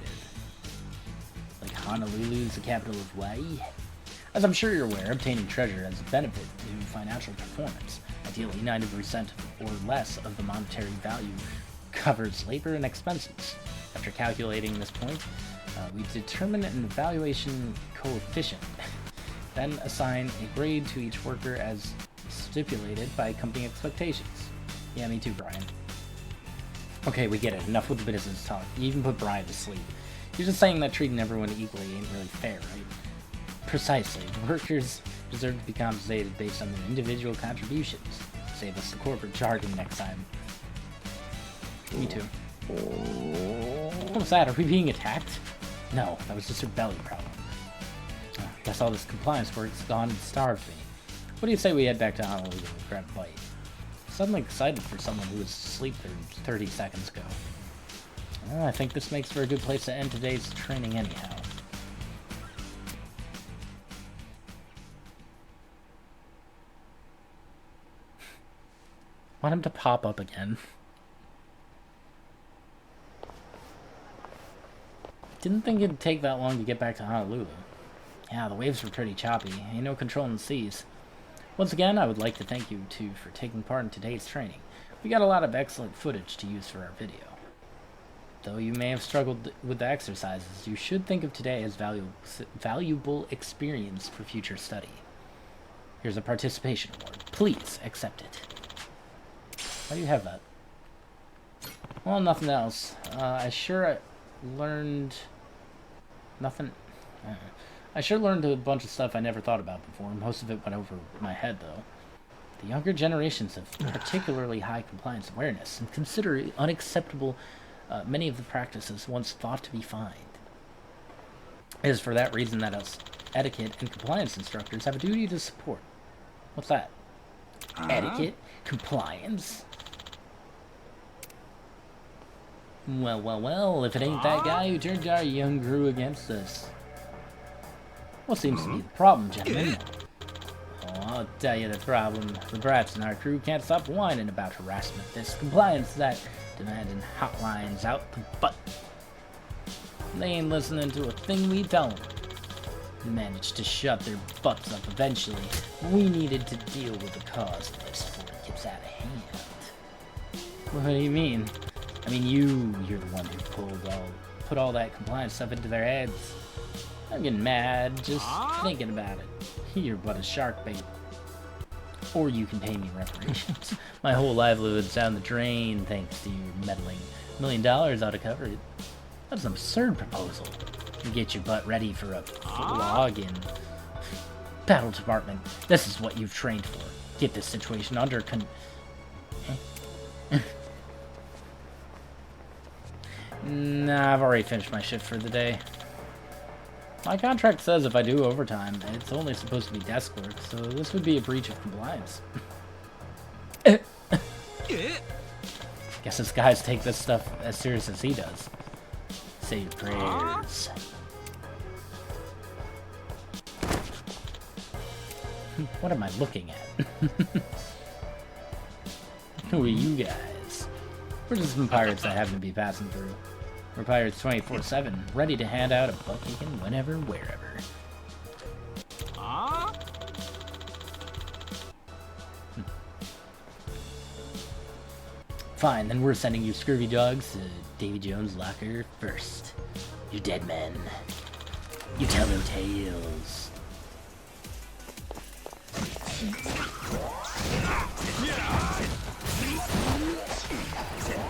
S1: Like Honolulu is the capital of Hawaii? As I'm sure you're aware, obtaining treasure has a benefit to financial performance. Ideally, 90% or less of the monetary value covers labor and expenses. After calculating this point, we determine an evaluation coefficient, then assign a grade to each worker as stipulated by company expectations. Yeah, me too, Brian. Okay, we get it. Enough with the business talk. You even put Brian to sleep. You're just saying that treating everyone equally ain't really fair, right? Precisely. Workers deserve to be compensated based on their individual contributions. Save us the corporate jargon next time. Me too. What was that? Are we being attacked? No, that was just her belly problem. Guess all this compliance work's gone and starved me. What do you say we head back to Honolulu and grab a bite? Suddenly excited for someone who was asleep 30 seconds ago. Well, I think this makes for a good place to end today's training anyhow. Want him to pop up again. Didn't think it'd take that long to get back to Honolulu. Yeah, the waves were pretty choppy. Ain't no controlling the seas. Once again, I would like to thank you two for taking part in today's training. We got a lot of excellent footage to use for our video. Though you may have struggled with the exercises, you should think of today as valuable experience for future study. Here's a participation award. Please accept it. How do you have that? Well, nothing else. I sure learned a bunch of stuff I never thought about before. Most of it went over my head, though. The younger generations have particularly high compliance awareness and consider unacceptable many of the practices once thought to be fine. It is for that reason that us etiquette and compliance instructors have a duty to support. What's that? Etiquette? Compliance? Well, if it ain't that guy who turned our young crew against us. What seems to be the problem, gentlemen? Oh, I'll tell you the problem. The brats in our crew can't stop whining about harassment, this compliance, that, demanding hotlines out the butt. They ain't listening to a thing we tell them. Managed to shut their butts up eventually. We needed to deal with the cause of this before it gets out of hand. What do you mean? I mean, you're the one who put all that compliance stuff into their heads. I'm getting mad just thinking about it. You're but a shark bait. Or you can pay me reparations. My whole livelihood's down the drain thanks to your meddling. $1 million ought to cover it. That's an absurd proposal. You get your butt ready for a vlog in Battle Department. This is what you've trained for. Get this situation under Nah, I've already finished my shift for the day. My contract says if I do overtime, it's only supposed to be desk work, so this would be a breach of compliance. Guess this guys take this stuff as serious as he does. Say your prayers. What am I looking at? Who are you guys? We're just some pirates that happen to be passing through. We're pirates 24/7, ready to hand out a buck kicking whenever, wherever. Fine, then we're sending you scurvy dogs to Davy Jones' locker first. You dead men. You tell no tales.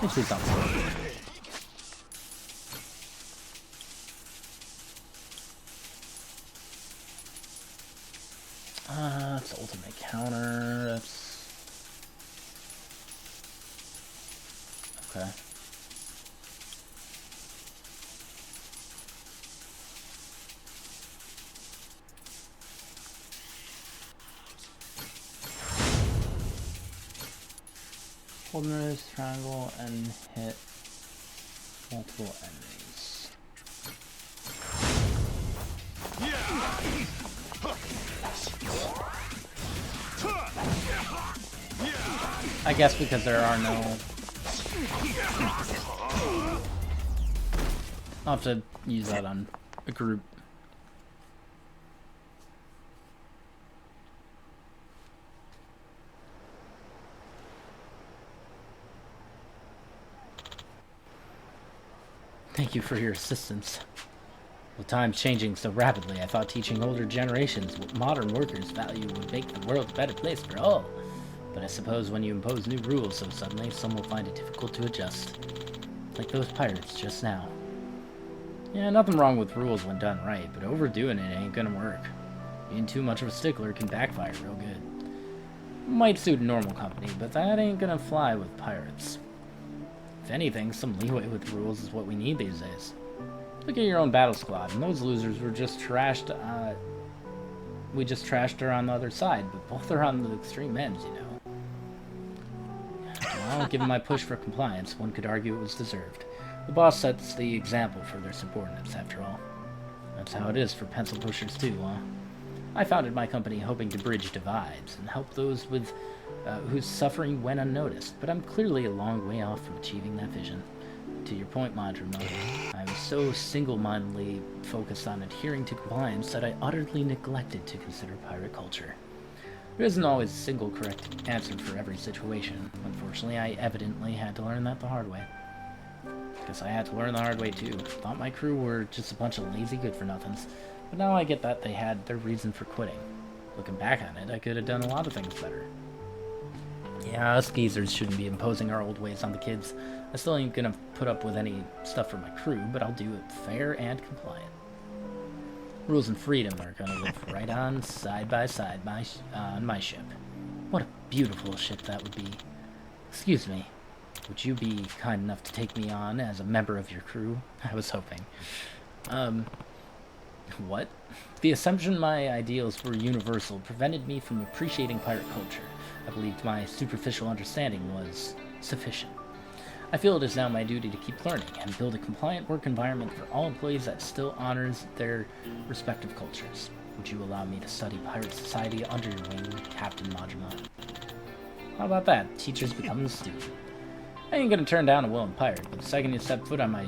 S1: Please don't. That's ultimate counter. That's okay. Hold this triangle and hit multiple enemies. I guess because there are no... I'll have to use that on a group. Thank you for your assistance. With times changing so rapidly, I thought teaching older generations what modern workers value would make the world a better place for all. But I suppose when you impose new rules so suddenly, some will find it difficult to adjust. Like those pirates just now. Yeah, nothing wrong with rules when done right, but overdoing it ain't gonna work. Being too much of a stickler can backfire real good. Might suit a normal company, but that ain't gonna fly with pirates. If anything, some leeway with rules is what we need these days. Look at your own battle squad, and those losers were just trashed, we just trashed her on the other side, but both are on the extreme ends, you know. Well, given my push for compliance, one could argue it was deserved. The boss sets the example for their subordinates, after all. That's how it is for pencil pushers too, huh? I founded my company hoping to bridge divides and help those with whose suffering went unnoticed, but I'm clearly a long way off from achieving that vision. To your point, Majima, I was so single-mindedly focused on adhering to compliance that I utterly neglected to consider pirate culture. There isn't always a single correct answer for every situation. Unfortunately, I evidently had to learn that the hard way. Guess I had to learn the hard way too. Thought my crew were just a bunch of lazy good-for-nothings, but now I get that they had their reason for quitting. Looking back on it, I could have done a lot of things better. Yeah, us geezers shouldn't be imposing our old ways on the kids. I still ain't gonna put up with any stuff for my crew, but I'll do it fair and compliant. Rules and freedom are gonna live right on, side by side, on my ship. What a beautiful ship that would be. Excuse me, would you be kind enough to take me on as a member of your crew? I was hoping. What? The assumption my ideals were universal prevented me from appreciating pirate culture. I believed my superficial understanding was sufficient. I feel it is now my duty to keep learning and build a compliant work environment for all employees that still honors their respective cultures. Would you allow me to study pirate society under your wing, Captain Majima? How about that? Teachers becoming a student. I ain't gonna turn down a willing pirate, but the second you step foot on my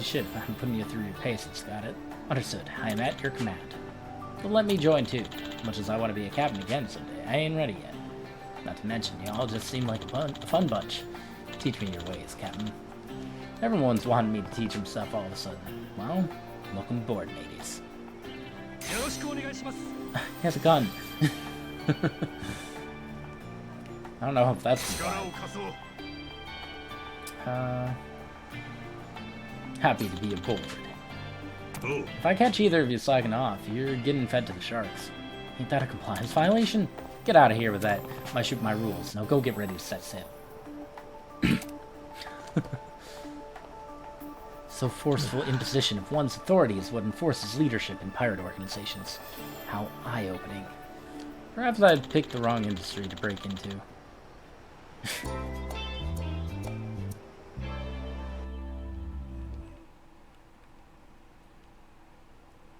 S1: ship, I'm putting you through your paces, got it? Understood. I am at your command. But let me join too. Much as I want to be a captain again someday, I ain't ready yet. Not to mention, y'all just seem like a fun bunch. Teach me your ways, Captain. Everyone's wanted me to teach him stuff all of a sudden. Well, welcome aboard, mateys. He has a gun. I don't know if that's happy to be aboard. If I catch either of you slacking off, you're getting fed to the sharks. Ain't that a compliance violation? Get out of here with that. My ship, my rules. Now go get ready to set sail. So forceful imposition of one's authority is what enforces leadership in pirate organizations. How eye-opening. Perhaps I picked the wrong industry to break into.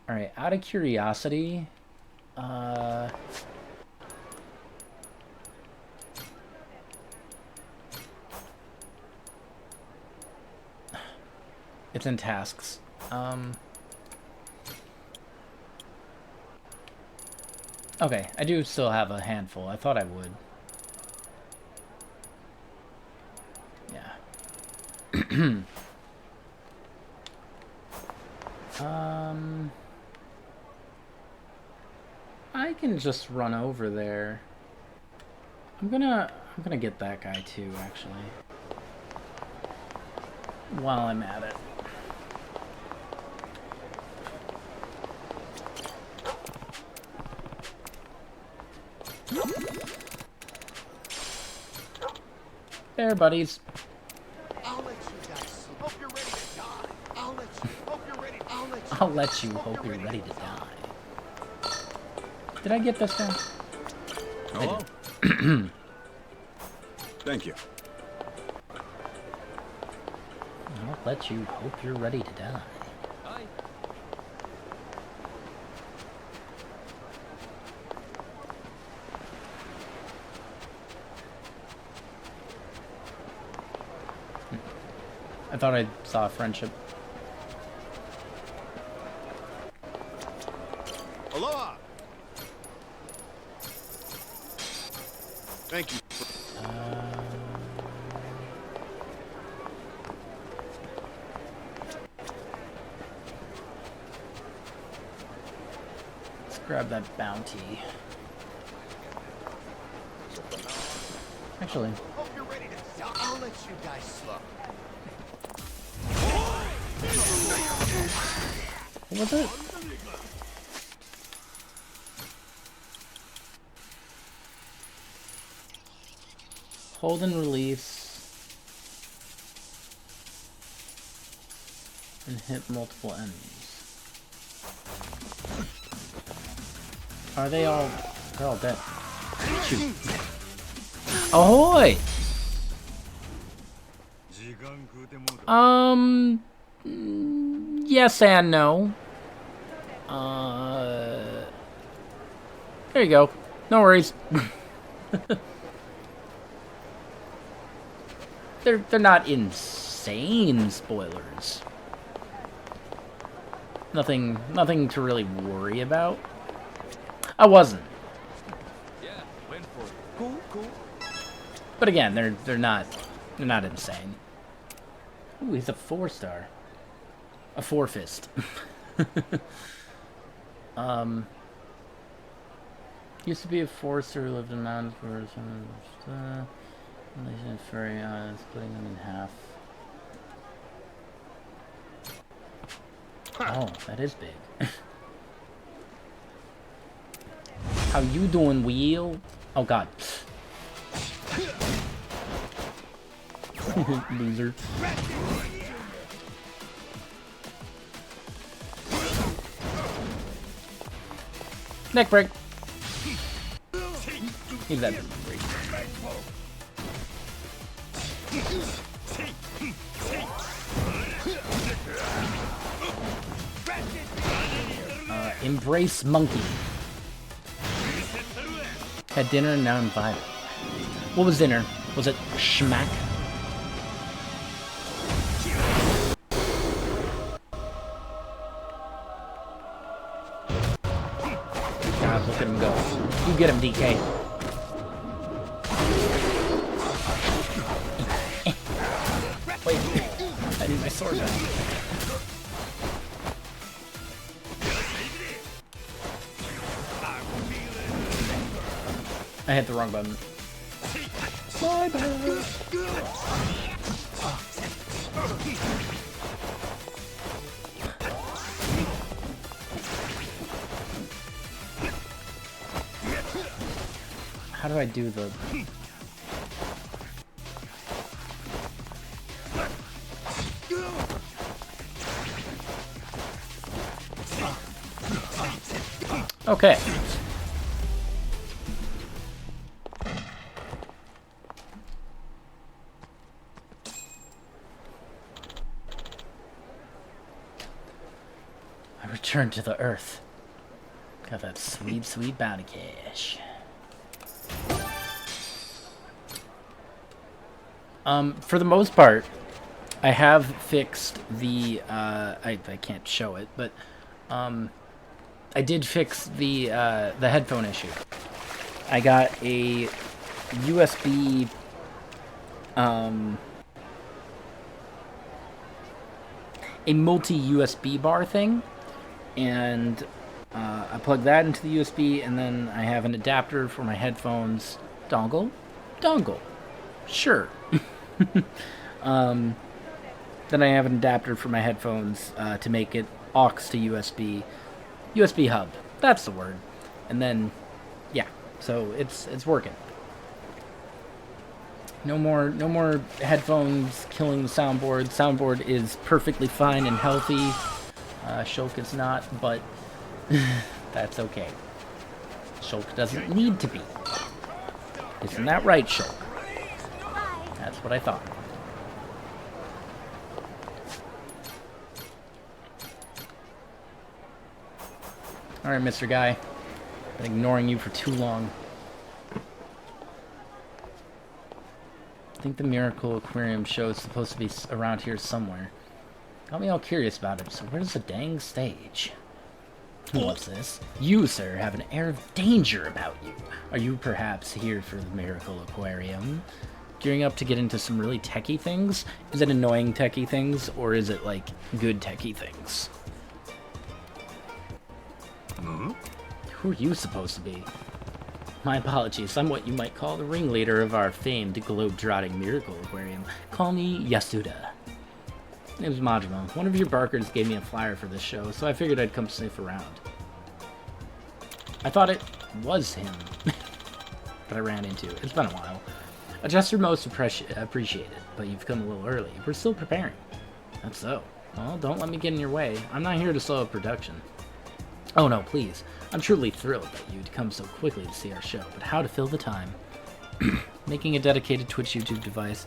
S1: Alright, out of curiosity, it's in tasks. Okay, I do still have a handful. I thought I would. Yeah. I can just run over there. I'm gonna get that guy too, actually. While I'm at it. There, buddies.
S3: I'll let you guys. Hope you're ready to die. I'll let you. Hope you're ready.
S1: I'll let you hope you're ready to die. Did I get this guy?
S4: Hello? Thank you.
S1: I'll let you hope you're ready to die.
S4: Hi.
S1: I thought I saw a friendship.
S3: Aloha. Thank you.
S1: Let's grab that bounty. Actually,
S3: Hope you're ready to die. I'll let you guys slow.
S1: what was it? Hold and release. And hit multiple enemies. Are they all... They're all dead. Shoot. Ahoy! Yes and no. There you go. No worries. They're not insane spoilers. Nothing to really worry about. I wasn't.
S4: Yeah, went for it. Cool, cool.
S1: But again, they're not insane. Ooh, he's a 4-star. A 4-fist. Used to be a forester who lived in mountains where relation furry splitting them in half. Oh, that is big. How you doing, Wheel? Oh god. Loser. Neck break. Leave that break. Embrace monkey. Had dinner and now I'm violent. What was dinner? Was it schmack? God, look at him go. You get him, DK. Wait, I need my sword back. I hit the wrong button. My bad. How do I do the... Okay. I return to the earth. Got that sweet, sweet bounty cash. For the most part, I have fixed the, I can't show it, but, I did fix the headphone issue. I got a USB, a multi-USB bar thing, and I plug that into the USB, and then I have an adapter for my headphones. Dongle? Sure. Then I have an adapter for my headphones to make it aux to USB. USB hub. That's the word. And then, yeah. So it's working. No more headphones killing the soundboard. Soundboard is perfectly fine and healthy. Shulk is not, but that's okay. Shulk doesn't need to be. Isn't that right, Shulk? That's what I thought. Alright, Mr. Guy. Been ignoring you for too long. I think the Miracle Aquarium show is supposed to be around here somewhere. Got me all curious about it, so where's the dang stage? What's this? You, sir, have an air of danger about you. Are you perhaps here for the Miracle Aquarium? Gearing up to get into some really techie things? Is it annoying techie things, or is it, like, good techie things? Who are you supposed to be? My apologies, I'm what you might call the ringleader of our famed globe-trotting Miracle Aquarium. Call me Yasuda. Name's Majima. One of your barkers gave me a flyer for this show, so I figured I'd come sniff around. I thought it was him that I ran into. It's been a while. Adjuster most appreciated, but you've come a little early. We're still preparing. That's so. Well, don't let me get in your way. I'm not here to slow up production. Oh no, please. I'm truly thrilled that you'd come so quickly to see our show, but how to fill the time? Making a dedicated Twitch YouTube device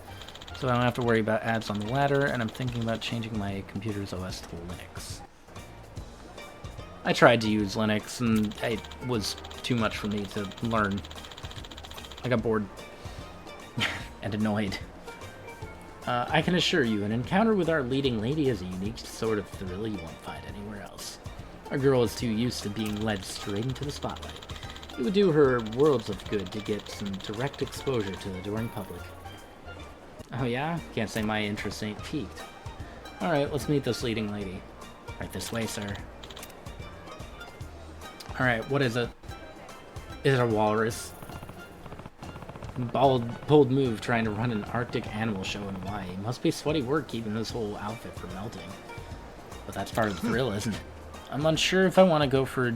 S1: so I don't have to worry about ads on the ladder, and I'm thinking about changing my computer's OS to Linux. I tried to use Linux, and it was too much for me to learn. I got bored and annoyed. I can assure you, an encounter with our leading lady is a unique sort of thrill you won't find anywhere else. Our girl is too used to being led straight into the spotlight. It would do her worlds of good to get some direct exposure to the adoring public. Oh yeah? Can't say my interest ain't piqued. Alright, let's meet this leading lady. Right this way, sir. Alright, what is it? Is it a walrus? Bold move trying to run an Arctic animal show in Hawaii. Must be sweaty work keeping this whole outfit from melting. But that's part of the thrill, isn't it? I'm unsure if I want to go for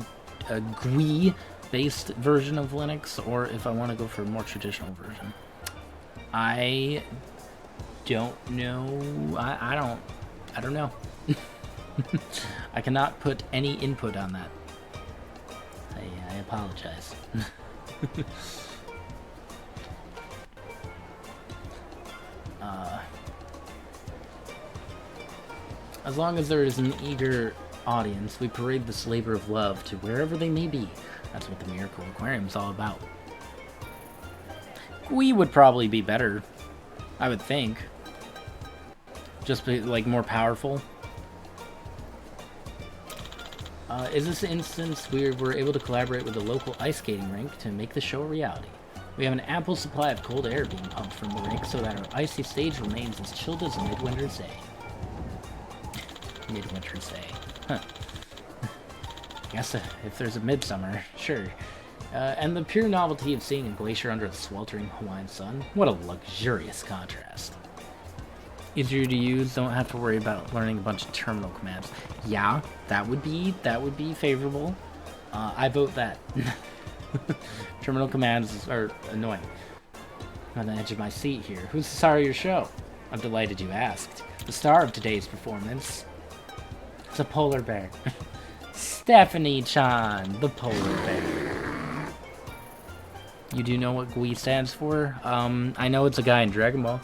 S1: a GUI-based version of Linux or if I want to go for a more traditional version. I don't know. I don't know. I cannot put any input on that. I apologize. As long as there is an eager audience, we parade this labor of love to wherever they may be. That's what the Miracle Aquarium is all about. GUI would probably be better, I would think. Just be, like, more powerful. In this instance, we were able to collaborate with a local ice skating rink to make the show a reality. We have an ample supply of cold air being pumped from the rink so that our icy stage remains as chilled as a midwinter's day. Midwinter's day. Huh. Guess if there's a midsummer, sure. And the pure novelty of seeing a glacier under the sweltering Hawaiian sun. What a luxurious contrast. Easier to use, don't have to worry about learning a bunch of terminal commands. Yeah, that would be favorable. I vote that. Terminal commands are annoying. I'm on the edge of my seat here. Who's the star of your show? I'm delighted you asked. The star of today's performance. It's a polar bear. Stephanie-chan, the polar bear. You do know what GUI stands for? I know it's a guy in Dragon Ball.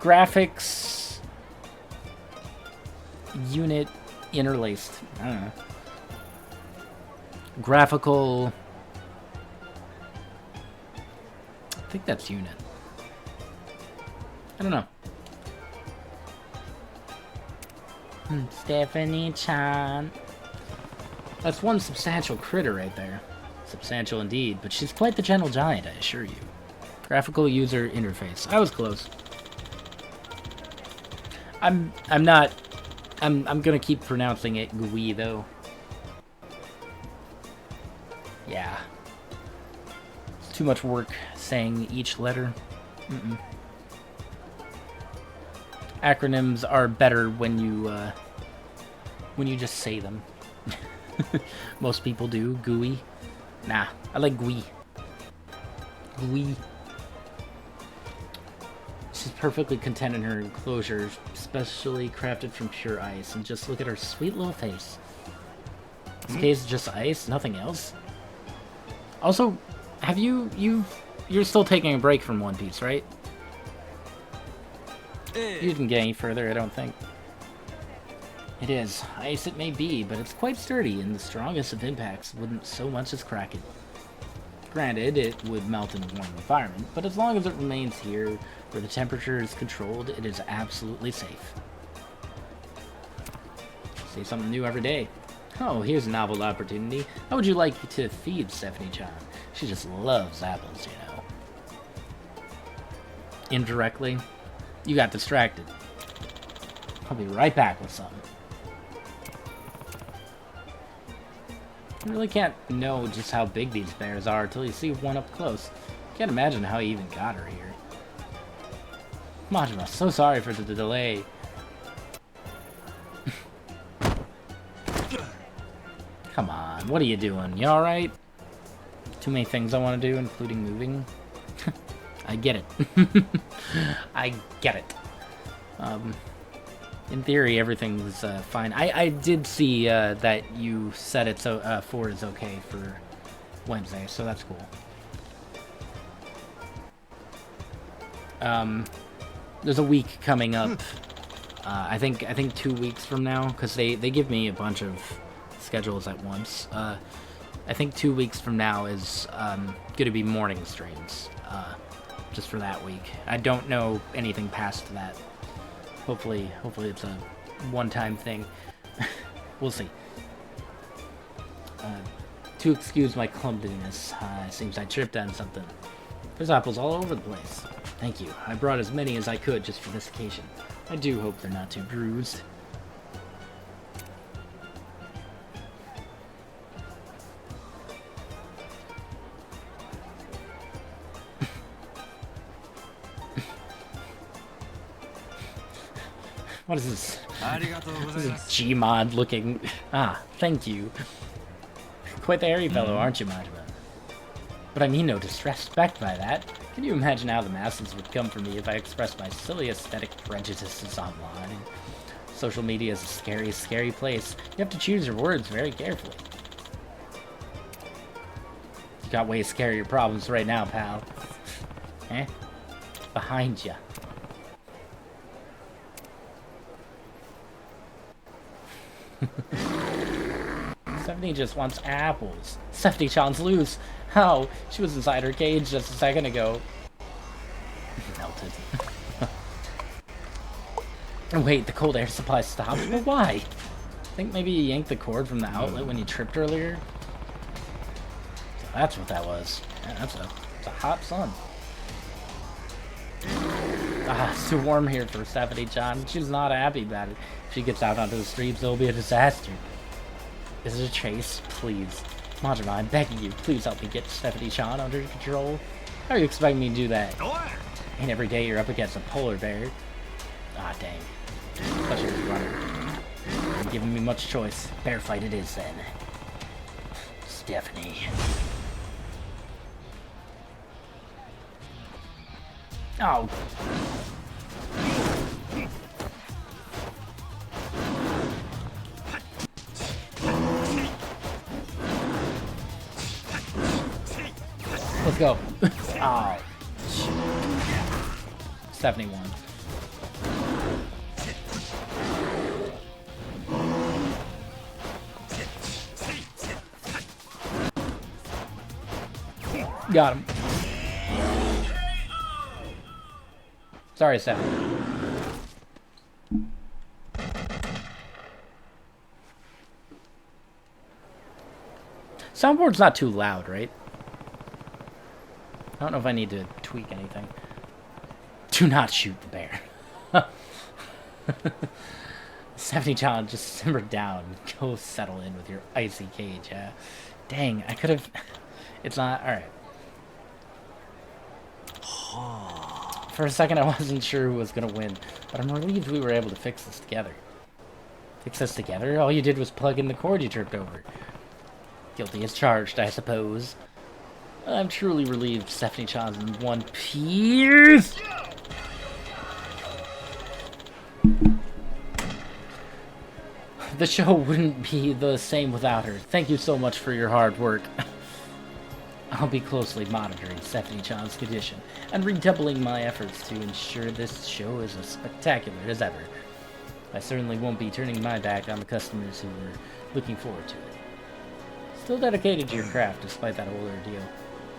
S1: Graphics unit interlaced. I don't know. Graphical. I think that's unit. I don't know. Stephanie-chan. That's one substantial critter right there. Substantial indeed, but she's quite the gentle giant, I assure you. Graphical user interface. I was close. I'm not. I'm gonna keep pronouncing it Gui though. Yeah. It's too much work saying each letter. Acronyms are better when you just say them. Most people do. Gui. Nah, I like Gui. Gui. She's perfectly content in her enclosure, specially crafted from pure ice. And just look at her sweet little face. This case is just ice, nothing else. Also, have you're still taking a break from One Piece, right? You didn't get any further, I don't think. It is. Ice it may be, but it's quite sturdy, and the strongest of impacts wouldn't so much as crack it. Granted, it would melt in a warm environment, but as long as it remains here, where the temperature is controlled, it is absolutely safe. Say something new every day. Oh, here's a novel opportunity. How would you like to feed Stephanie-chan? She just loves apples, you know. Indirectly, you got distracted. I'll be right back with some. You really can't know just how big these bears are until you see one up close. Can't imagine how he even got her here. Majima, so sorry for the delay. Come on, what are you doing? You alright? Too many things I want to do, including moving. I get it. I get it. In theory, everything's fine. I did see that you said it so 4 is okay for Wednesday, so that's cool. There's a week coming up. I think 2 weeks from now, because they give me a bunch of schedules at once. I think 2 weeks from now is going to be morning streams, just for that week. I don't know anything past that. Hopefully it's a one-time thing. We'll see. To excuse my clumsiness, it seems I tripped on something. There's apples all over the place. Thank you. I brought as many as I could just for this occasion. I do hope they're not too bruised. What is this? This is Gmod looking. Ah, thank you. Quite the airy fellow, aren't you, Majima? But I mean no disrespect by that. Can you imagine how the masses would come for me if I expressed my silly aesthetic prejudices online? Social media is a scary, scary place. You have to choose your words very carefully. You got way scarier problems right now, pal. Eh? Behind ya. Stephanie just wants apples. Stephanie-chan's loose. How? She was inside her cage just a second ago. Melted. Wait, the cold air supply stopped? But why? I think maybe you yanked the cord from the outlet when you tripped earlier. So that's what that was. Yeah, it's a hot sun. Ah, it's too warm here for Stephanie-chan. She's not happy about it. If she gets out onto the streets, it'll be a disaster. Is it a chase? Please. Majima, I'm begging you, please help me get Stephanie-chan under control. How are you expecting me to do that? Ain't every day you're up against a polar bear. Ah, dang. Especially as a runner. You're giving me much choice. Bear fight it is, then. Stephanie. Oh. Let's go. Oh. Stephanie won. Got him. Sorry, Stephanie. Soundboard's not too loud, right? I don't know if I need to tweak anything. Do not shoot the bear. Stephanie John, just simmer down. Go settle in with your icy cage, yeah? Dang, I could have... It's not... Alright. For a second, I wasn't sure who was going to win, but I'm relieved we were able to fix this together. Fix this together? All you did was plug in the cord you tripped over. Guilty as charged, I suppose. I'm truly relieved Stephanie Chan's in one piece. The show wouldn't be the same without her. Thank you so much for your hard work. I'll be closely monitoring Stephanie Chan's condition and redoubling my efforts to ensure this show is as spectacular as ever. I certainly won't be turning my back on the customers who were looking forward to it. Still dedicated to your craft despite that whole ordeal.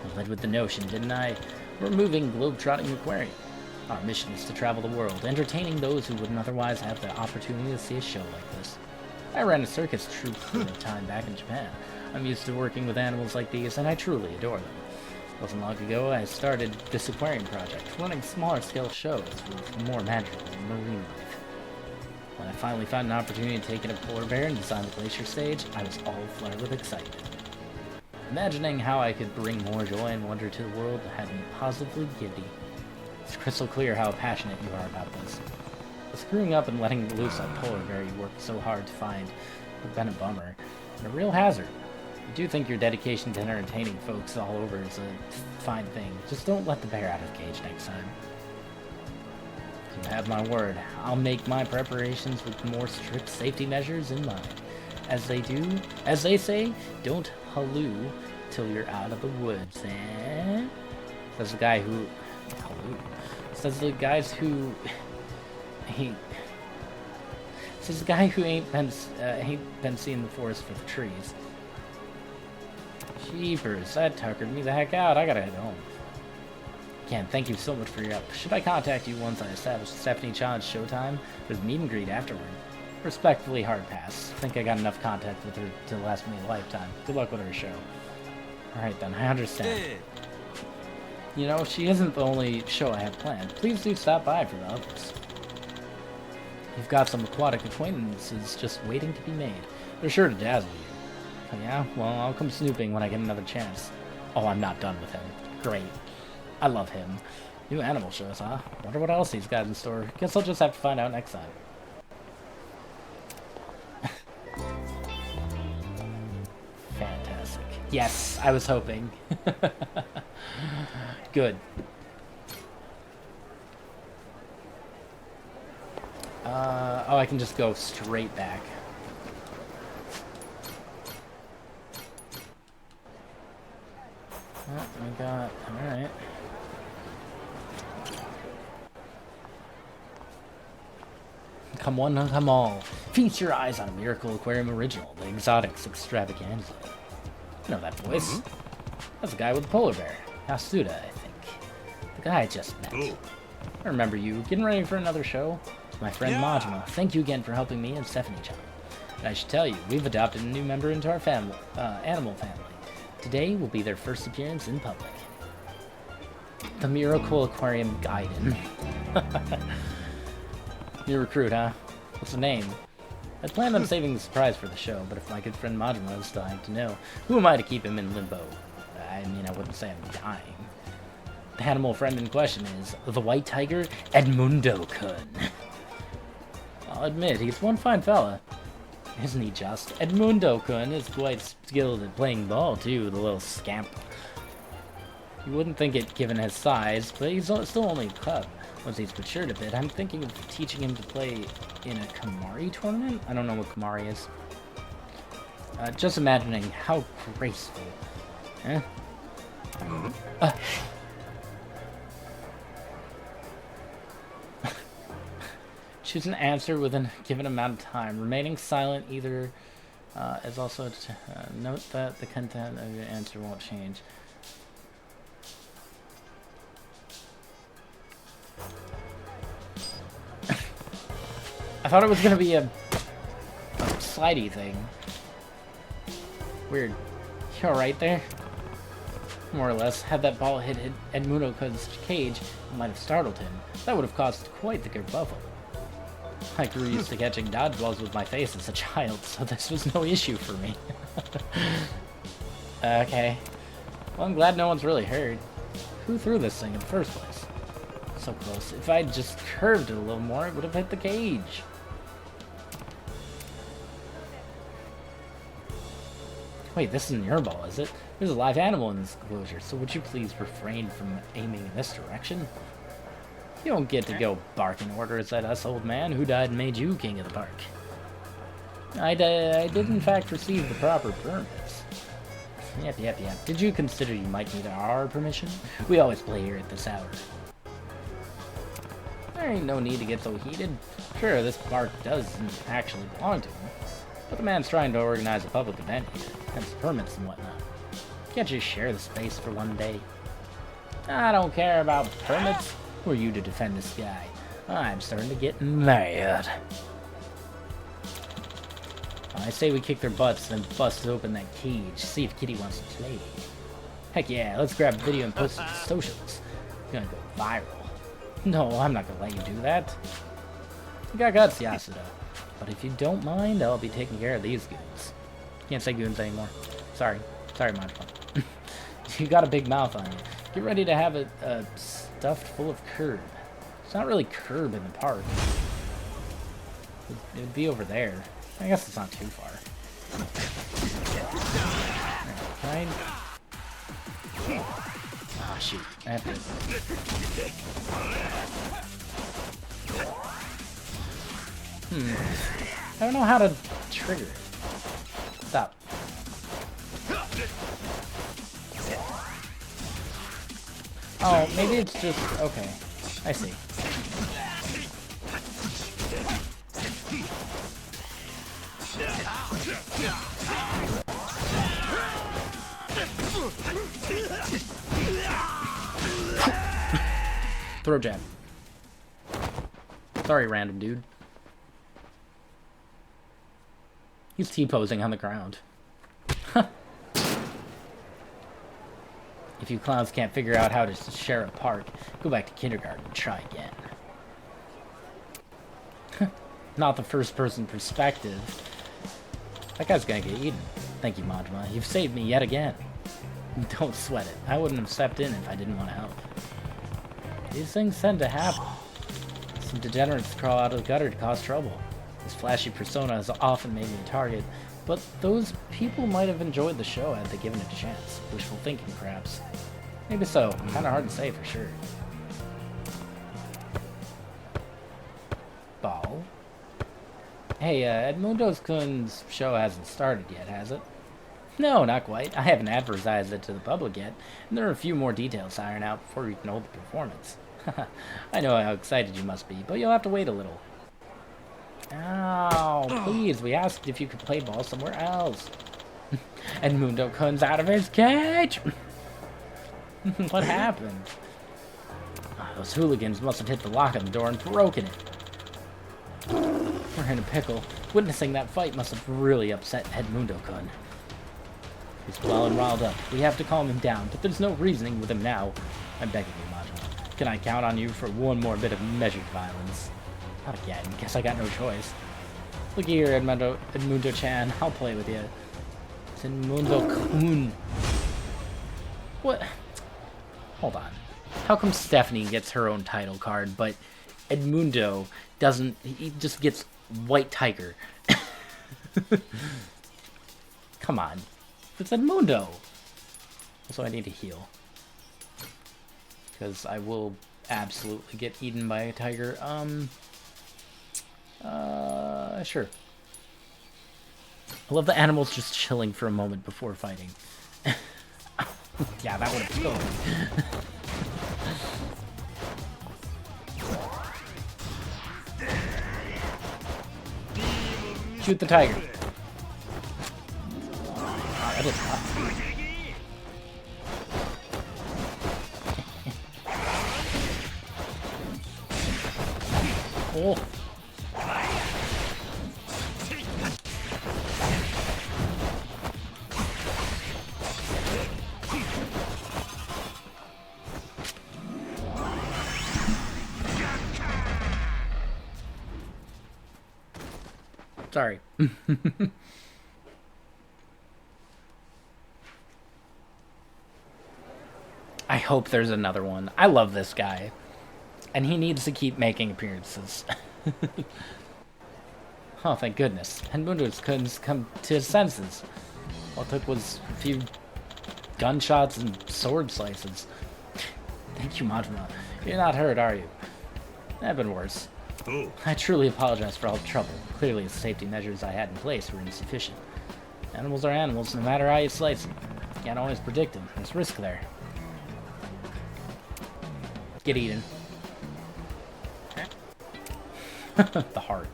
S1: I led with the notion, didn't I? We're moving globe-trotting aquarium. Our mission is to travel the world, entertaining those who wouldn't otherwise have the opportunity to see a show like this. I ran a circus troupe for a time back in Japan. I'm used to working with animals like these, and I truly adore them. It wasn't long ago I started this aquarium project, running smaller-scale shows with more magical marine life. When I finally found an opportunity to take in a polar bear and design the glacier stage, I was all aflutter with excitement. Imagining how I could bring more joy and wonder to the world had me positively giddy. It's crystal clear how passionate you are about this. But screwing up and letting loose that polar bear you worked so hard to find would have been a bummer, and a real hazard. I do think your dedication to entertaining folks all over is a fine thing. Just don't let the bear out of the cage next time. You have my word. I'll make my preparations with more strict safety measures in mind. As they say, don't halloo till you're out of the woods, eh? Says the guy who... Halloo. Says the guys who... Says the guy who ain't been seeing the forest for the trees. Jeepers, that tuckered me the heck out. I gotta head home. Again, thank you so much for your help. Should I contact you once I establish Stephanie Chan's showtime? There's meet and greet afterward. Respectfully, hard pass. Think I got enough contact with her to last me a lifetime. Good luck with her show. Alright then, I understand. You know, she isn't the only show I have planned. Please do stop by for the others. You've got some aquatic acquaintances just waiting to be made. They're sure to dazzle you. Oh, yeah? Well, I'll come snooping when I get another chance. Oh, I'm not done with him. Great. I love him. New animal shows, huh? Wonder what else he's got in store. Guess I'll just have to find out next time. Fantastic. Yes, I was hoping. Good. Oh, I can just go straight back. Oh, we got... Alright. Come one, come all. Feast your eyes on a Miracle Aquarium original, the Exotics Extravaganza. You know that voice. That's the guy with the polar bear. Yasuda, I think. The guy I just met.
S4: Ooh.
S1: I remember you. Getting ready for another show? My friend Majima. Thank you again for helping me and Stephanie-chan. And I should tell you, we've adopted a new member into our family, animal family. Today will be their first appearance in public. The Miracle Aquarium Gaiden. New recruit, huh? What's the name? I planned on saving the surprise for the show, but if my good friend Majima is dying to know, who am I to keep him in limbo? I mean, I wouldn't say I'm dying. The animal friend in question is the white tiger, Edmundo-kun. I'll admit, he's one fine fella. Isn't he just? Edmundo-kun is quite skilled at playing ball, too, the little scamp. You wouldn't think it given his size, but he's still only a cub. Once he's matured a bit, I'm thinking of teaching him to play in a Kamari tournament? I don't know what Kamari is. Just imagining how graceful. Eh? Choose an answer within a given amount of time. Remaining silent either is also note that the content of your answer won't change. I thought it was gonna be a slidey thing. Weird. You alright there? More or less. Had that ball hit Edmundo-kun's cage, it might have startled him. That would have caused quite the kerfuffle. I grew used to catching dodgeballs with my face as a child, so this was no issue for me. Okay. Well, I'm glad no one's really hurt. Who threw this thing in the first place? So close. If I'd just curved it a little more, it would have hit the cage. Wait, this isn't your ball, is it? There's a live animal in this enclosure, so would you please refrain from aiming in this direction? You don't get to go barking orders at us, old man. Who died and made you king of the park? I did in fact receive the proper permits. Yep. Did you consider you might need our permission? We always play here at this hour. There ain't no need to get so heated. Sure, this park doesn't actually belong to him, but the man's trying to organize a public event here, hence permits and whatnot. Can't you share the space for one day? I don't care about permits. Who are you to defend this guy? I'm starting to get mad. I say we kick their butts and bust open that cage, see if Kitty wants to play. Heck yeah, let's grab a video and post it to socials. It's gonna go viral. No, I'm not gonna let you do that. You got guts, Yasuda. But if you don't mind, I'll be taking care of these goons. Can't say goons anymore. Sorry, Majima. You got a big mouth on you. Get ready to have it stuffed full of curb. It's not really curb in the park. It'd be over there. I guess it's not too far. Right? Ah, shoot. I have to... I don't know how to trigger it. Stop. Oh, maybe it's just... Okay. I see. Throw jab. Sorry, random dude. He's T-posing on the ground. If you clowns can't figure out how to share a park, go back to kindergarten and try again. Not the first-person perspective. That guy's gonna get eaten. Thank you, Majima. You've saved me yet again. Don't sweat it. I wouldn't have stepped in if I didn't want to help. These things tend to happen. Some degenerates crawl out of the gutter to cause trouble. This flashy persona has often made me a target, but those people might have enjoyed the show had they given it a chance. Wishful thinking, perhaps. Maybe so. Kinda hard to say for sure. Ball. Hey, Edmundo's-kun's show hasn't started yet, has it? No, not quite. I haven't advertised it to the public yet, and there are a few more details to iron out before we can hold the performance. I know how excited you must be, but you'll have to wait a little. Ow, please, we asked if you could play ball somewhere else. Edmundo-kun's out of his cage! What happened? Those hooligans must have hit the lock on the door and broken it. We're in a pickle. Witnessing that fight must have really upset Edmundo-kun. He's well and riled up. We have to calm him down, but there's no reasoning with him now. I'm begging you, Majima. Can I count on you for one more bit of measured violence? Not again. Guess I got no choice. Look here, Edmundo-chan. I'll play with you. It's Edmundo-kun. What? Hold on. How come Stephanie gets her own title card, but Edmundo doesn't? He just gets White Tiger. Come on. It's Edmundo. Also, I need to heal. Because I will absolutely get eaten by a tiger. Sure. I love the animals just chilling for a moment before fighting. Yeah, that would have killed me. Shoot the tiger. That is hot. Oh. Sorry. I hope there's another one. I love this guy. And he needs to keep making appearances. Oh, thank goodness. Edmundus couldn't come to his senses. All it took was a few gunshots and sword slices. Thank you, Majima. You're not hurt, are you? That'd been worse.
S4: Oh.
S1: I truly apologize for all the trouble. Clearly, the safety measures I had in place were insufficient. Animals are animals, no matter how you slice them. Can't always predict them. There's risk there. Get eaten. The heart.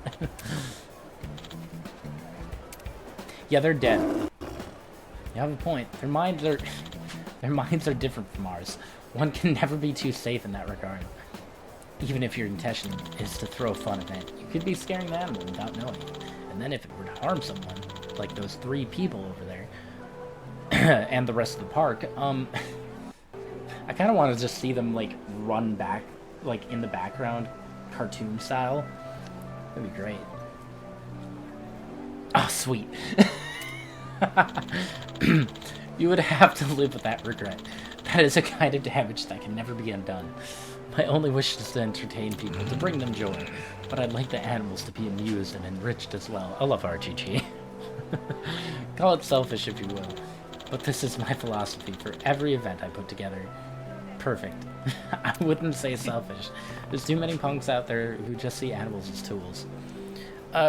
S1: Yeah, they're dead. You have a point. Their minds are different from ours. One can never be too safe in that regard. Even if your intention is to throw a fun event, you could be scaring the animal without knowing it. And then if it were to harm someone, like those 3 people over there, and the rest of the park, I kind of want to just see them, like, run back, like, in the background, cartoon style. That'd be great. Oh, sweet. You would have to live with that regret. That is a kind of damage that can never be undone. My only wish is to entertain people, to bring them joy. But I'd like the animals to be amused and enriched as well. I love RGG. Call it selfish if you will. But this is my philosophy for every event I put together. Perfect. I wouldn't say selfish. There's too many punks out there who just see animals as tools.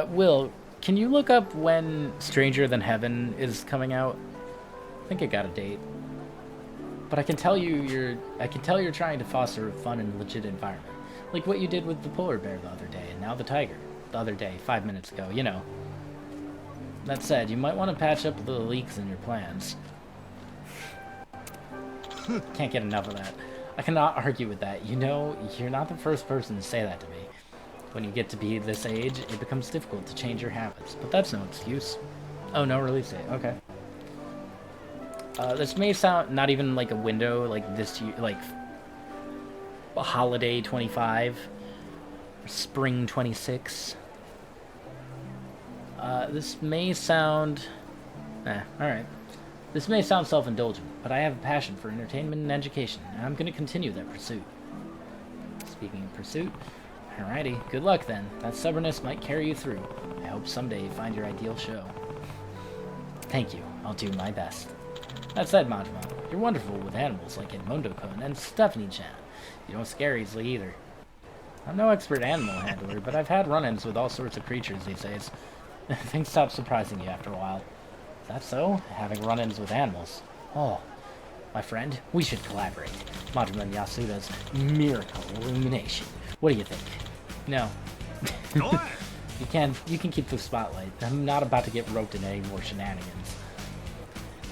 S1: Will, can you look up when Stranger Than Heaven is coming out? I think I got a date. But I can tell you're trying to foster a fun and legit environment. Like what you did with the polar bear the other day, and now the tiger. The other day, 5 minutes ago, you know. That said, you might want to patch up the leaks in your plans. Can't get enough of that. I cannot argue with that. You know, you're not the first person to say that to me. When you get to be this age, it becomes difficult to change your habits. But that's no excuse. Oh, no release date. Okay. This may sound not even like a window, like this year, like a holiday 25, or spring 26. This may sound... alright. This may sound self-indulgent, but I have a passion for entertainment and education, and I'm going to continue that pursuit. Speaking of pursuit, alrighty, good luck then. That stubbornness might carry you through. I hope someday you find your ideal show. Thank you. I'll do my best. That said, Majima, you're wonderful with animals like Edmundo-kun and Stephanie-chan. You don't scare easily either. I'm no expert animal handler, but I've had run-ins with all sorts of creatures these days. Things stop surprising you after a while. Is that so? Having run-ins with animals. Oh, my friend, we should collaborate. Majima and Yasuda's miracle illumination. What do you think? No. You can keep the spotlight. I'm not about to get roped into any more shenanigans.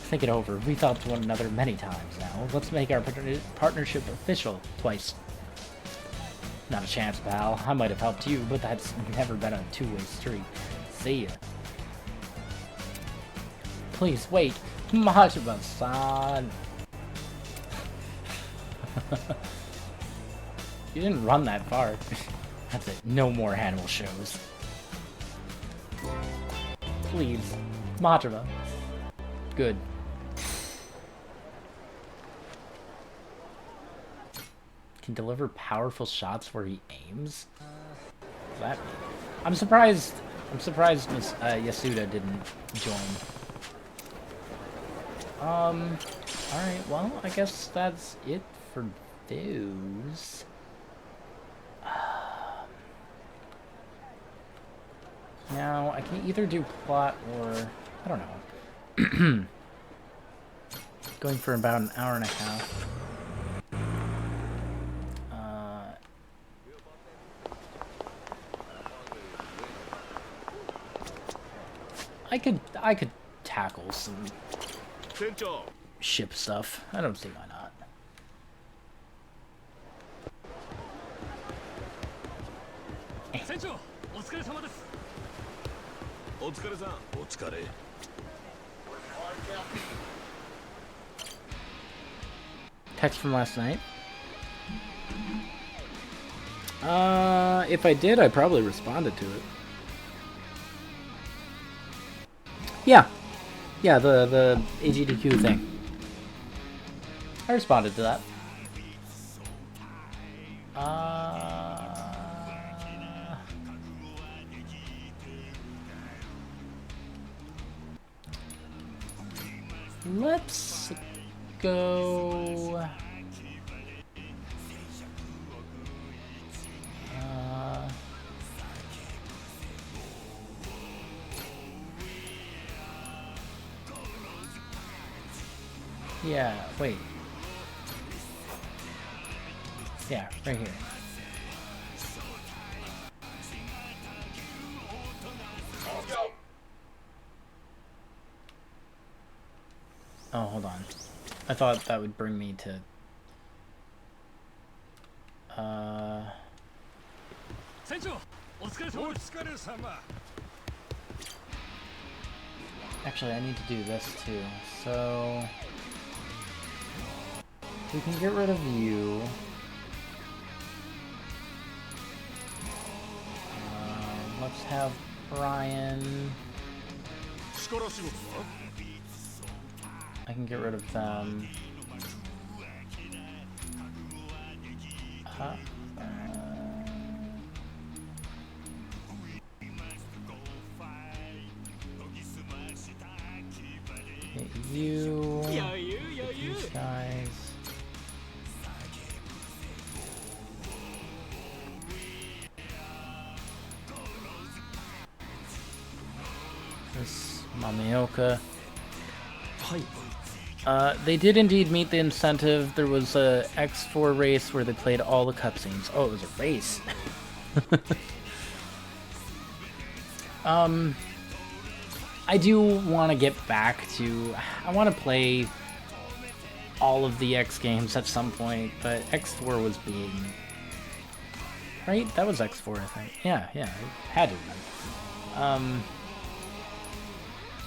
S1: Think it over. We've helped one another many times now. Let's make our partnership official twice. Not a chance, pal. I might have helped you, but that's never been a two-way street. See ya. Please, wait. Majima-san. You didn't run that far. That's it. No more animal shows. Please. Majima. Good. Can deliver powerful shots where he aims? What does that mean? I'm surprised Miss Yasuda didn't join. Alright, well, I guess that's it for those. Now, I can either do plot or... I don't know. Going for about an hour and a half. I could tackle some ship stuff. I don't see why not. Text from last night. If I did, I probably responded to it. Yeah. Yeah, the AGDQ thing. I responded to that. Let's go. Yeah, wait. Yeah, right here. Oh, hold on. I thought that would bring me to... Actually, I need to do this too. So... we can get rid of you. Let's have Brian. I can get rid of them. Hit you. Hit these guys. This Mameoka. They did indeed meet the incentive. There was a X4 race where they played all the cutscenes. Oh, it was a race. I do want to get back to... I want to play all of the X games at some point, but X4 was being... right? That was X4, I think. Yeah, it had to have been.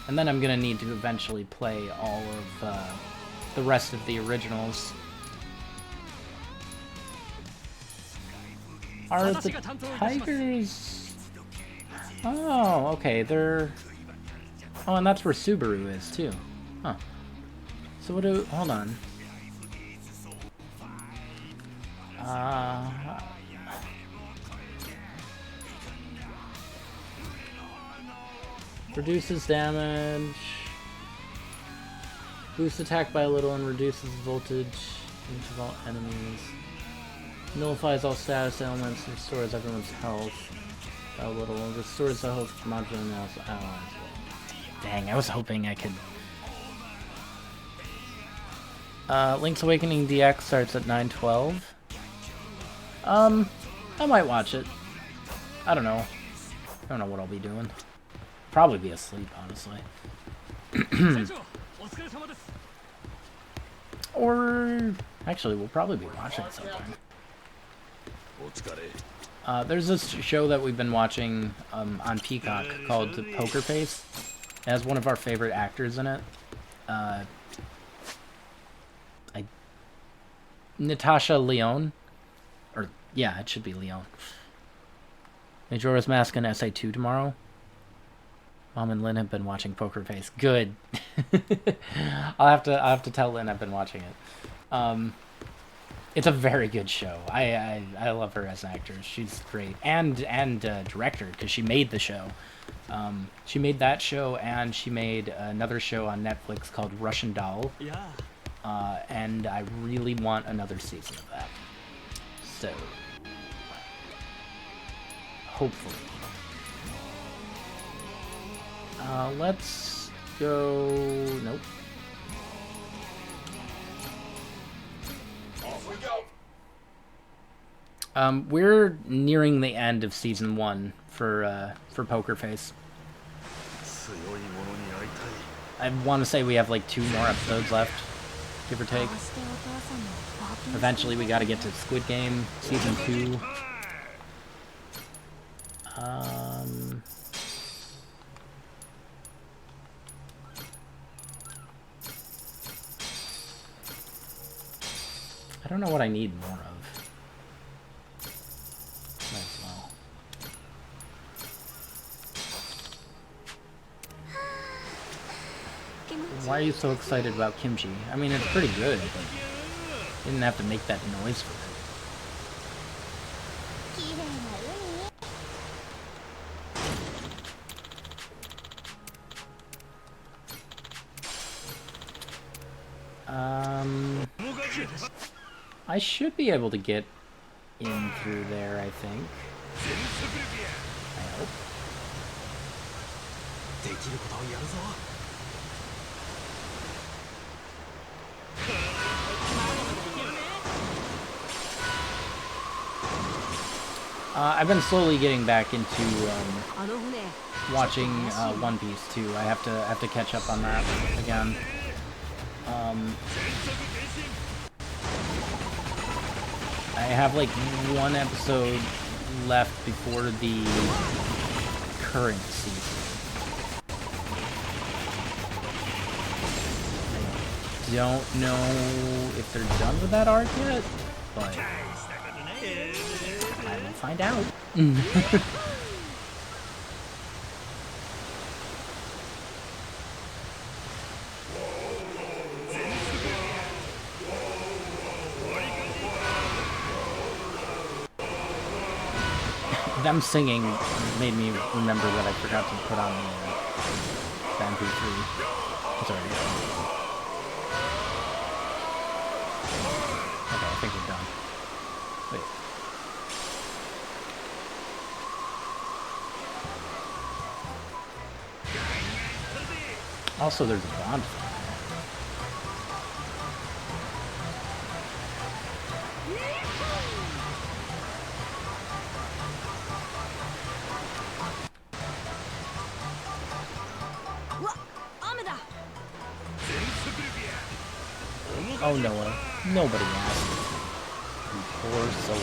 S1: And then I'm gonna need to eventually play all of the rest of the originals. Are the tigers... oh, okay, they're... oh, and that's where Subaru is, too. Huh. So what do... hold on. Reduces damage. Boosts attack by a little and reduces voltage of all enemies. Nullifies all status elements and restores everyone's health by a little. Restores the health of modular and allies. Dang, I was hoping I could... Link's Awakening DX starts at 9:12. I might watch it. I don't know. I don't know what I'll be doing. Probably be asleep, honestly. Or actually, we'll probably be watching it sometime. There's this show that we've been watching on Peacock called Poker Face. It has one of our favorite actors in it. Natasha Lyonne. Or, yeah, it should be Lyonne. Majora's Mask and SA2 tomorrow. Mom and Lynn have been watching Poker Face. Good. I'll have to tell Lynn I've been watching it. It's a very good show. I love her as an actor. She's great, and director, because she made the show. She made that show, and she made another show on Netflix called Russian Doll. Yeah. And I really want another season of that. So hopefully. Let's go... nope.
S3: Off we go.
S1: We're nearing the end of season 1 for Poker Face. I want to say we have like 2 more episodes left, give or take. Eventually we got to get to Squid Game season 2. I don't know what I need more of. Might as well. Why are you so excited about kimchi? I mean, it's pretty good, but you didn't have to make that noise for it. I should be able to get in through there, I think. I hope. I've been slowly getting back into watching One Piece too. I have to catch up on that again. I have like one episode left before the current season. I don't know if they're done with that arc yet, but I will find out. Them singing made me remember that I forgot to put on the MP3. Sorry. Okay, I think we're done. Wait. Also, there's a bonfire. Oh, Noah. Nobody asked. You poor soul.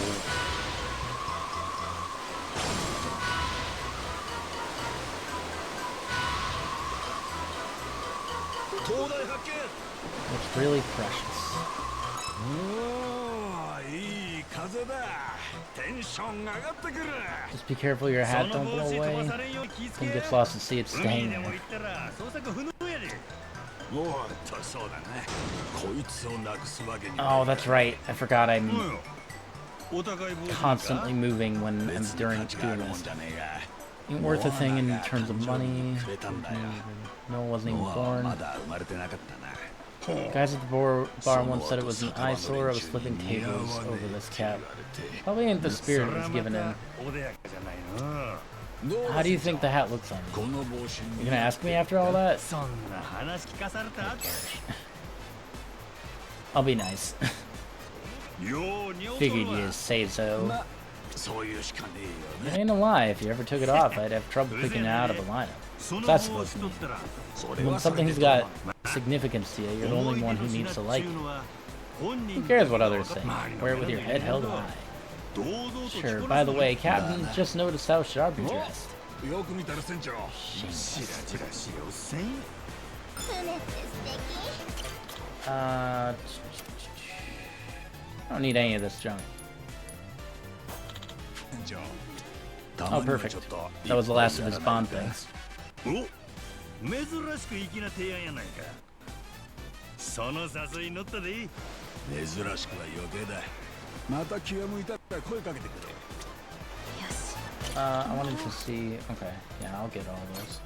S1: It's really precious. Just be careful your hat don't blow away. It gets lost at sea, it's staying there. Oh, that's right. I forgot I'm constantly moving when I'm doing this. Ain't worth a thing in terms of money. No, wasn't even born. Guys at the bar once said it was an eyesore. I was flipping tables over this cap. Probably ain't the spirit that's given in. How do you think the hat looks on me? You gonna ask me after all that? I'll be nice. Figured you'd say so. It ain't a lie. If you ever took it off, I'd have trouble picking it out of a lineup. That's supposed to mean. When something's got significance to you, you're the only one who needs to like it. Who cares what others think? Wear it with your head held high. Sure, by the way, Captain just noticed how sharp you dressed. I don't need any of this junk. Oh, perfect. That was the last of his Bond thing. I wanted to see... Okay, yeah, I'll get all those.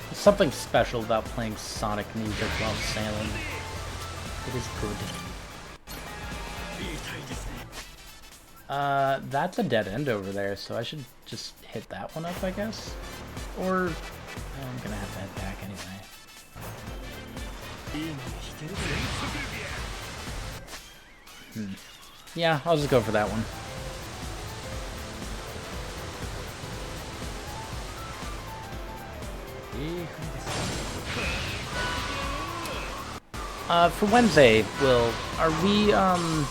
S1: There's something special about playing Sonic music while sailing. It is good. That's a dead end over there, so I should just hit that one up, I guess? Or... I'm gonna have to head back anyway. Yeah, I'll just go for that one. For Wednesday, Will, are we, I'm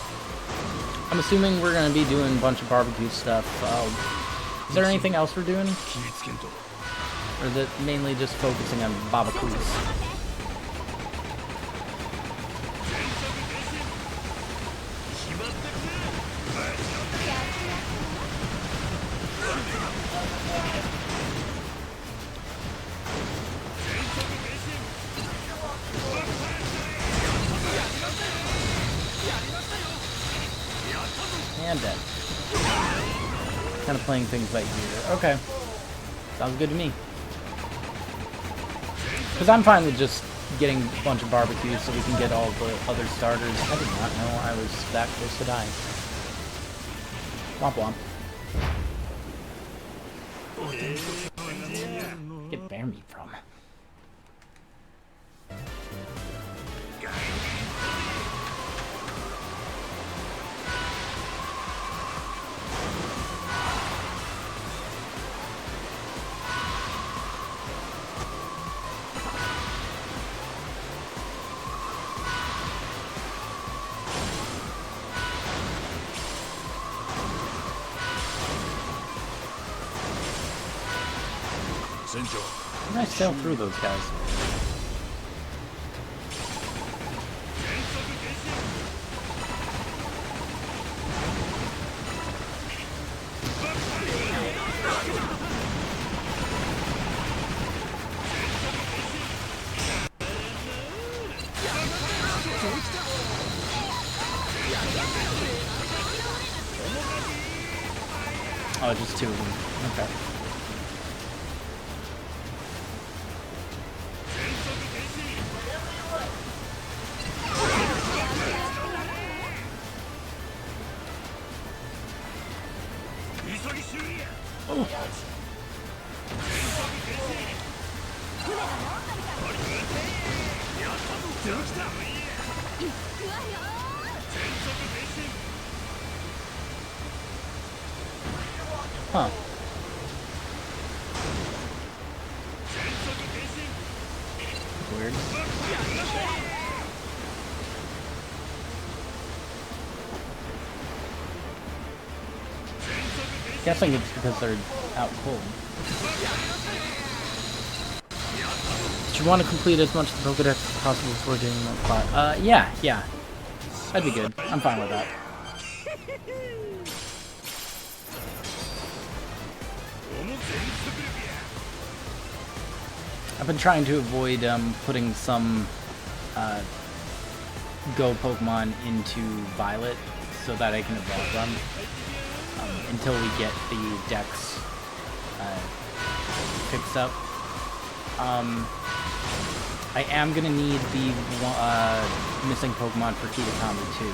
S1: assuming we're gonna be doing a bunch of barbecue stuff. Is there anything else we're doing? Or is it mainly just focusing on barbecues? and dead. Kind of playing things by ear. Okay. Sounds good to me. Because I'm fine with just getting a bunch of barbecues so we can get all the other starters. I did not know I was that close to dying. Womp womp. Get bear meat from. How did I sail through those guys? Oh, just two of them. Okay. Oh. Huh. Weird. Guessing it's because they're out cold. Do you want to complete as much of the Pokedex as possible before doing that plot? Yeah. That'd be good. I'm fine with that. I've been trying to avoid putting some Go Pokemon into Violet so that I can evolve them until we get the Dex fixed up. I am gonna need the missing Pokemon for Kitakami too.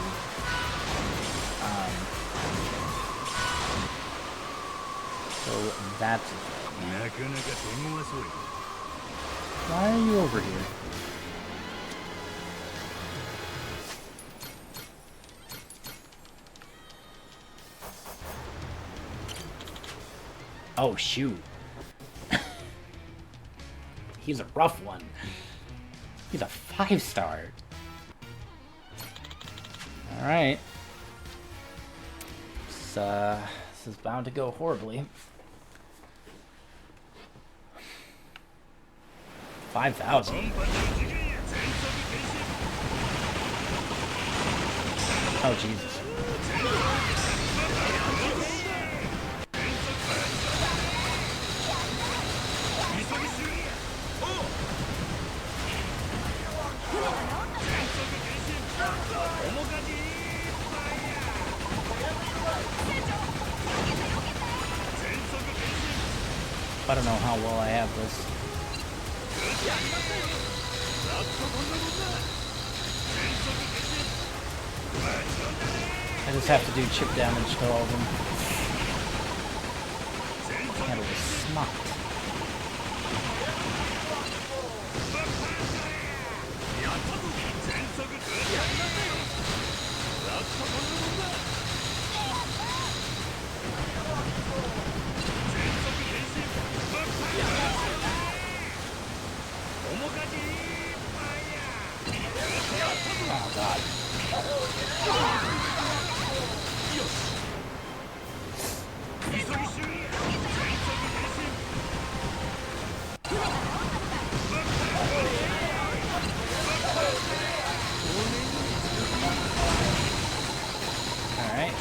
S1: So that's it. Why are you over here? Oh shoot. He's a rough one. He's a 5-star. Alright. This is bound to go horribly. 5,000. Oh Jesus. I don't know how well I have this. I just have to do chip damage to all of them. Handle is smart. Oh god. Alright.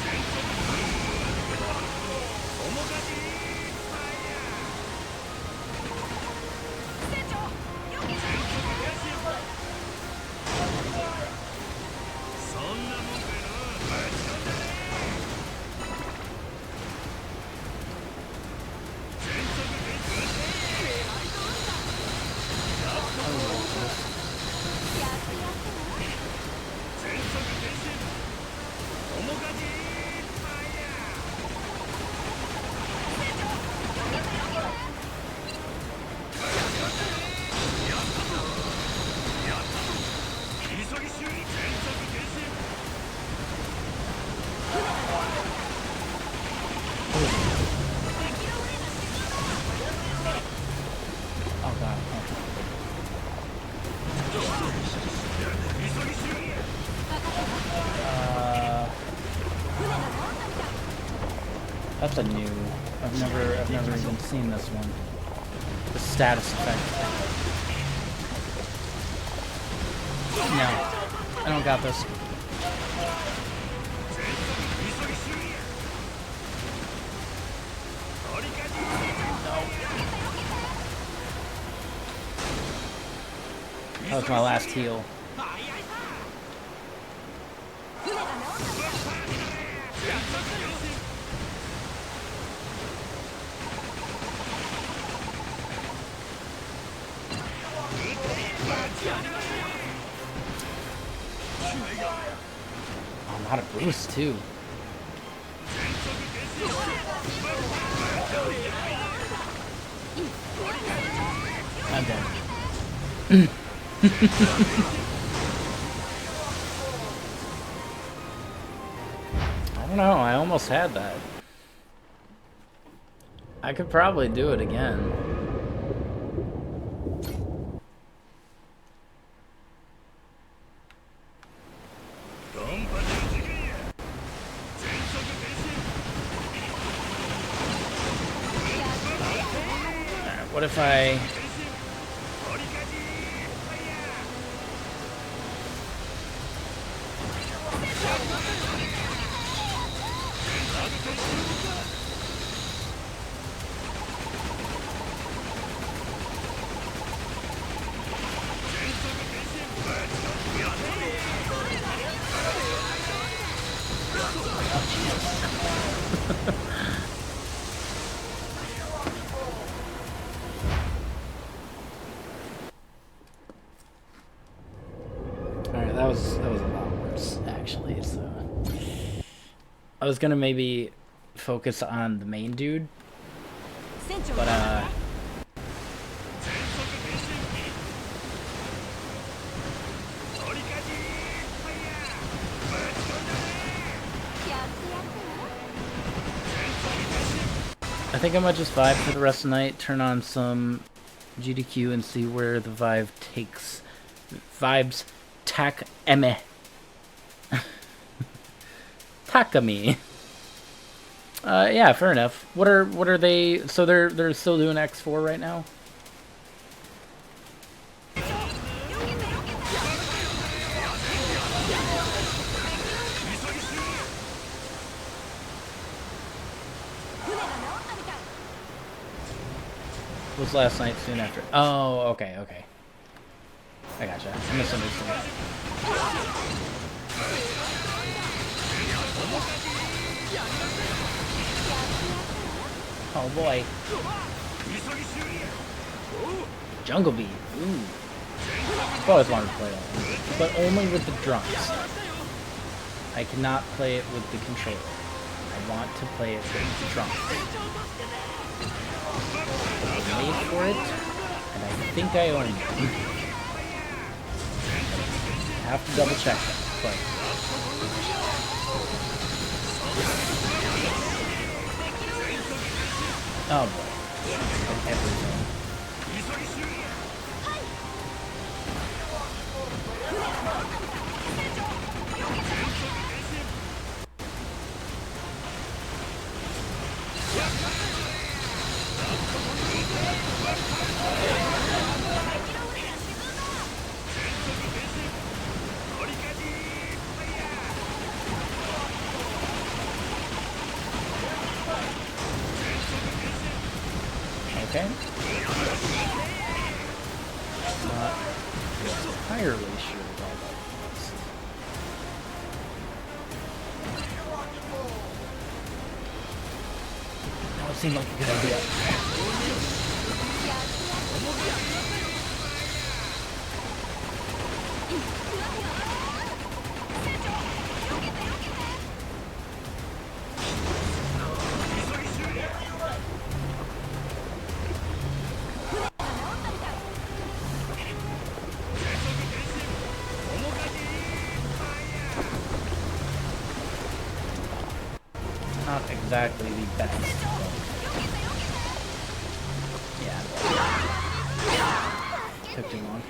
S1: That's a new. I've never even seen this one. The status effect. No, I don't got this. That was my last heal. Oh, I'm out of boost too. I'm dead. I don't know, I almost had that. I could probably do it again. Alright, what if I... Alright, that was a lot worse, actually, so... I was gonna maybe focus on the main dude, but, I think I might just vibe for the rest of the night, turn on some GDQ and see where the vibe takes... Vibes tak eme. Takami. Yeah, fair enough. What are they? So they're still doing X4 right now? Was last night soon after? Oh, okay. I gotcha. I misunderstood. Oh boy. Jungle Bee. Ooh. I've always wanted to play that one. But only with the drums. I cannot play it with the controller. I want to play it with the drums. I made for it, and I think I own it. I have to double check that, but... Oh boy. Everything. Okay. Not entirely sure about that. That would seem like a good idea. Not exactly the best. But yeah. Took too long.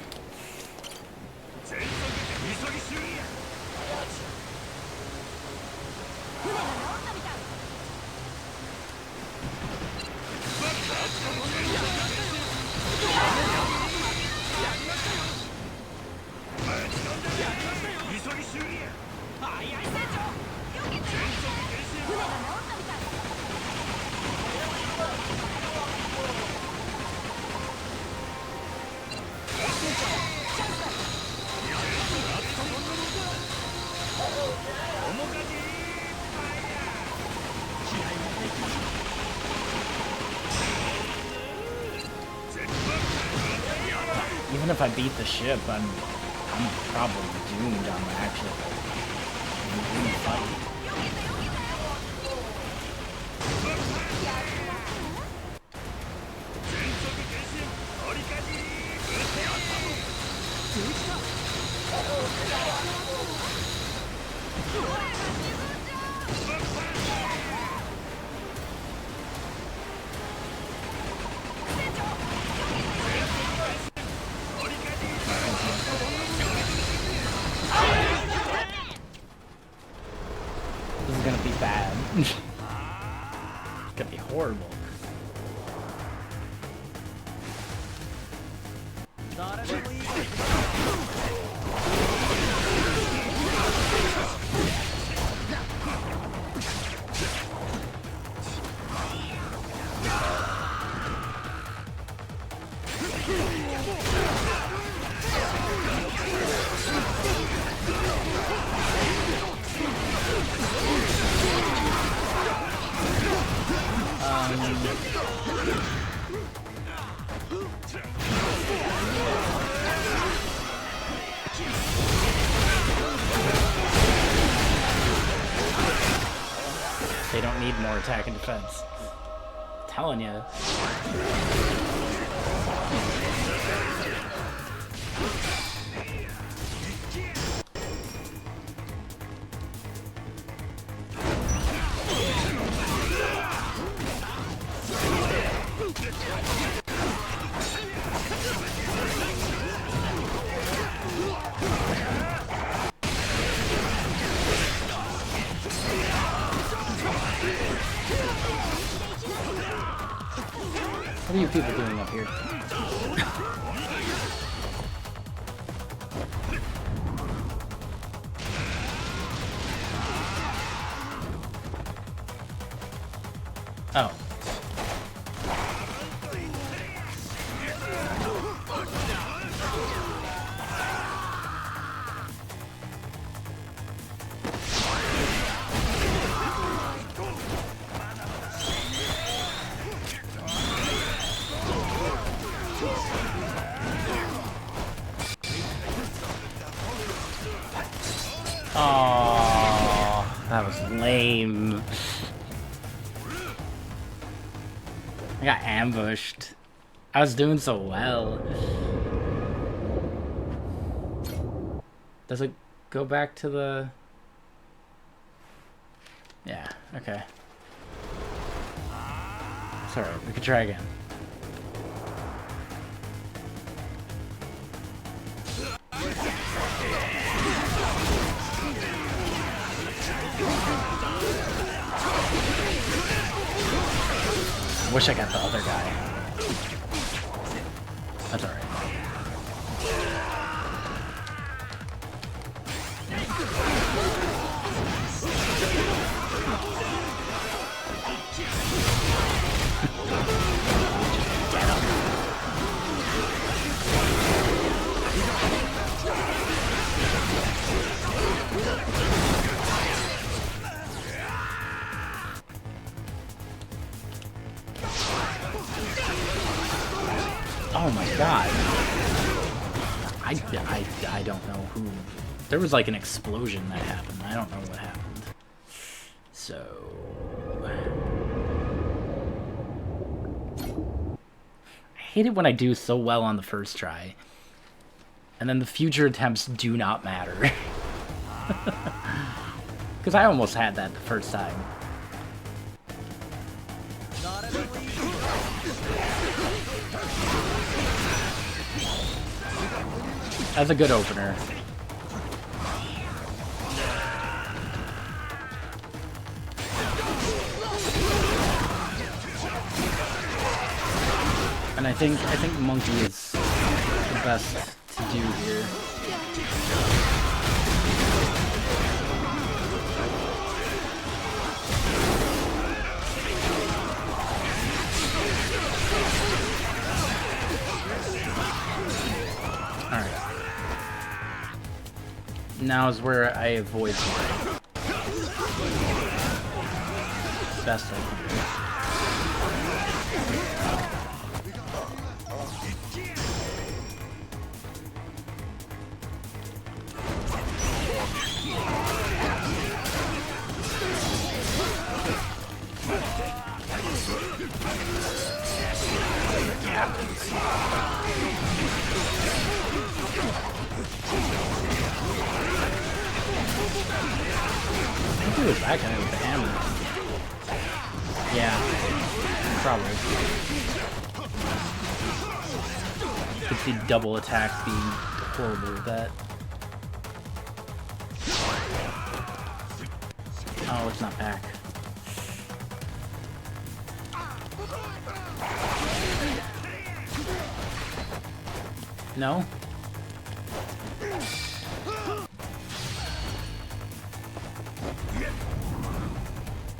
S1: Even if I beat the ship, I'm probably doomed on the actual main fight. This is gonna be bad. It's gonna be horrible. They don't need more attack and defense. I'm telling you. What are you people doing up here? Oh. Oh, that was lame. I got ambushed. I was doing so well. Does it go back to the... Yeah, okay. It's alright, we can try again. Wish I got the other guy. That's alright. Oh my god. I don't know who... There was like an explosion that happened. I don't know what happened. So... I hate it when I do so well on the first try. And then the future attempts do not matter. Because I almost had that the first time. That's a good opener. And I think Monkey is the best to do here. Alright. Now is where I avoid something. Best I can do. was that guy with the hammer? Yeah, probably. You could see double attacks being horrible with that. Oh, it's not back. No?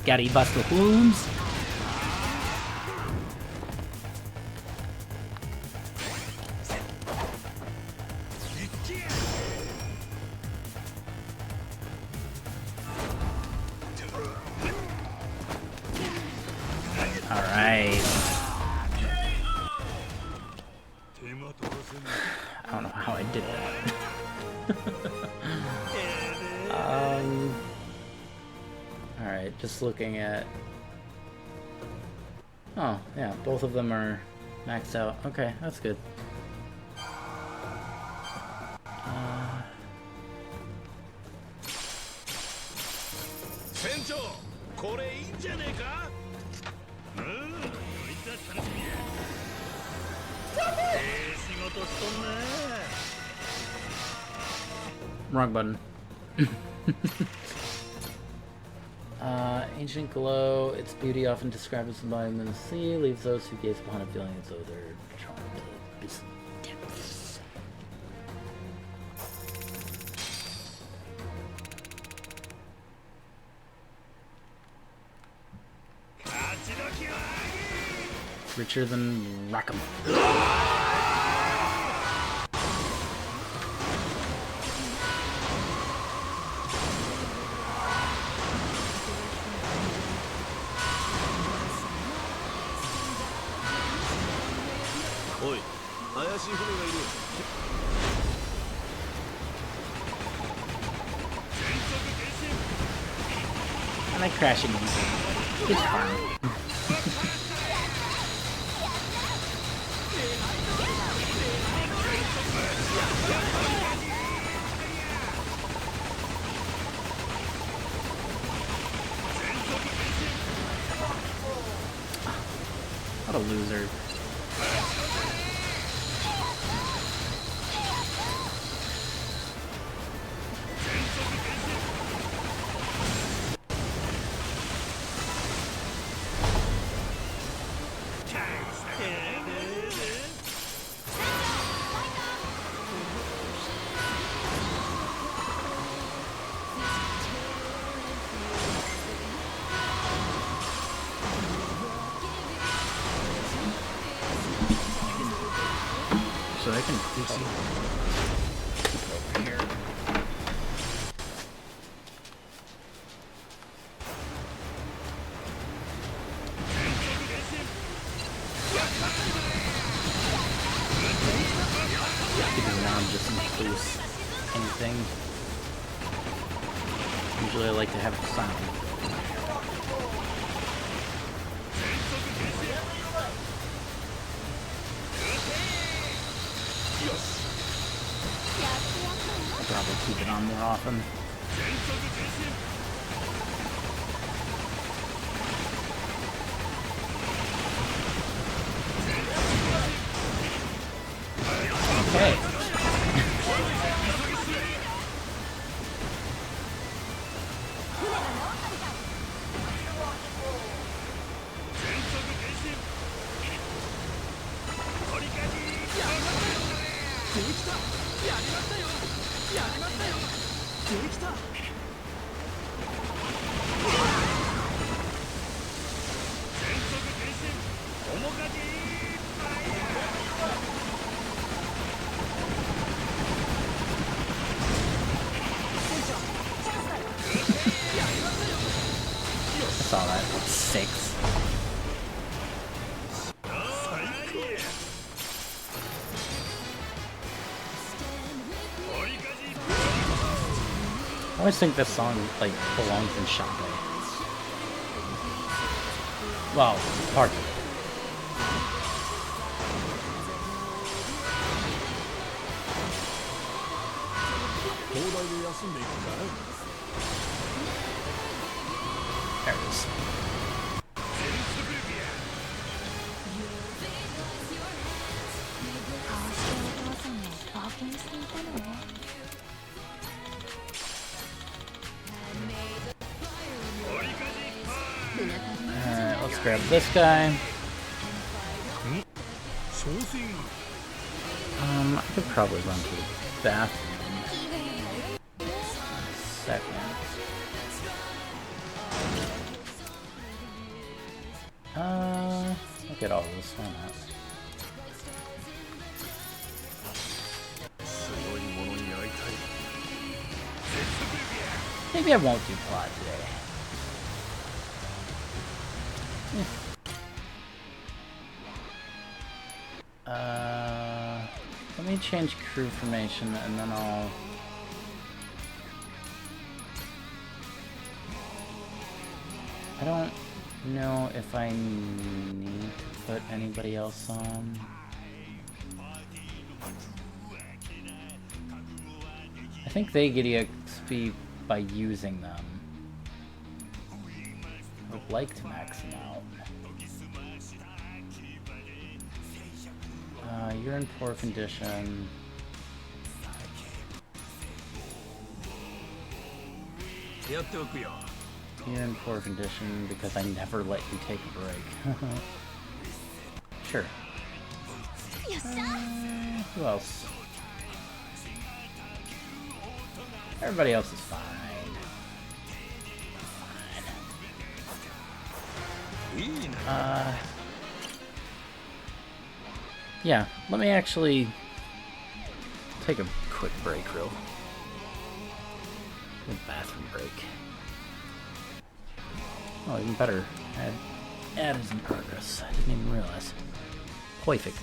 S1: Gotta bust the wounds. Alright. I don't know how I did that. Alright, just looking at... Oh, yeah, both of them are maxed out. Okay, that's good. Wrong button. Ancient glow, its beauty often described as sublime in the sea, leaves those who gaze upon it feeling as though they're drawn to its depths. Richer than Rackham. I like crashing into it. It's fun. What a loser. So I can keep it over here. Keep it around just in case anything. Usually I like to have it silent. I'll probably keep it on more often. Okay. I saw that. 6. I always think this song like belongs in Shantae. Well, part of it. this. Alright, let's grab this guy. I could probably run to the bathroom. Second. Look at all this. Why not? Maybe I won't do plot today. Let me change crew formation and then I'll... I don't know if I need to put anybody else on. I think they get XP by using them. I would like to max them out. You're in poor condition. You're in poor condition because I never let you take a break. Sure. Who else? Everybody else is fine. Yeah, let me actually take a quick break, a bathroom break. Oh, even better. Ad is in progress. I didn't even realize. Perfect.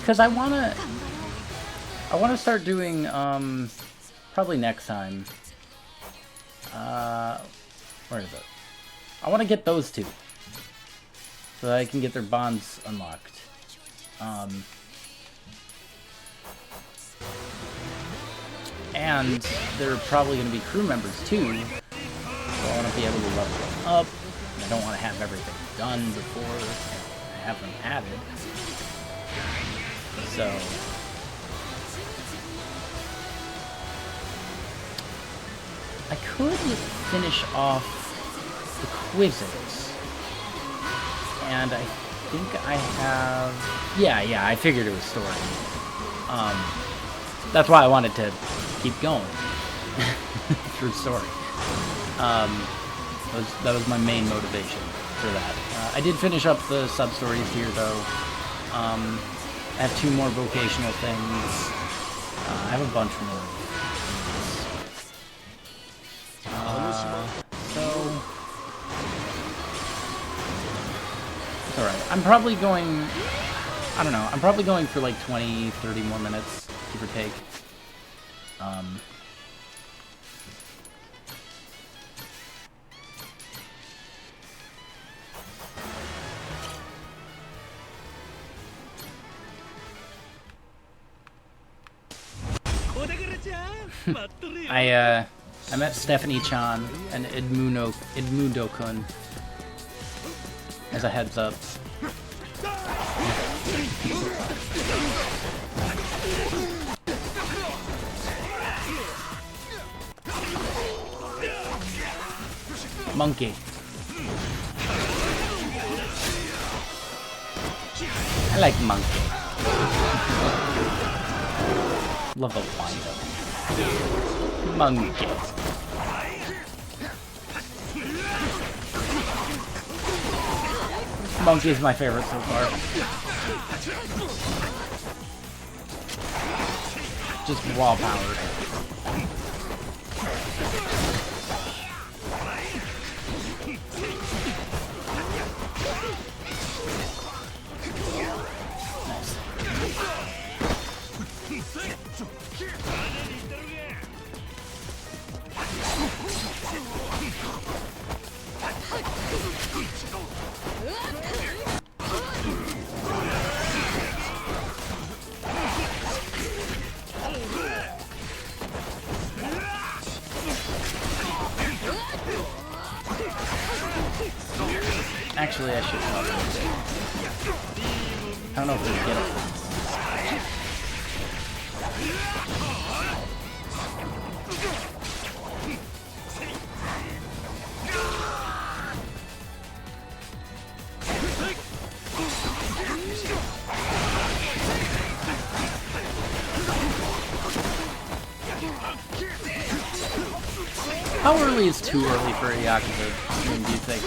S1: Because I wanna start doing, probably next time. Where is it? I want to get those two. So that I can get their bonds unlocked. And they're probably going to be crew members too. So I want to be able to level them up. I don't want to have everything done before I have them added. So I could finish off the quizzes. And I think I have... Yeah, I figured it was story. That's why I wanted to keep going through story. That was my main motivation for that. I did finish up the sub-stories here, though. I have 2 more vocational things. I have a bunch more. So... It's alright. I'm probably going... I don't know. I'm probably going for like 20, 30 more minutes, give or take. I met Stephanie-chan and Edmundo-kun as a heads up. Monkey. I like monkey. Love the wind up. Monkey. Monkey is my favorite so far. Just raw power. Actually, I should probably. I don't know if we can get it. How early is too early for a Yakuza game, do you think?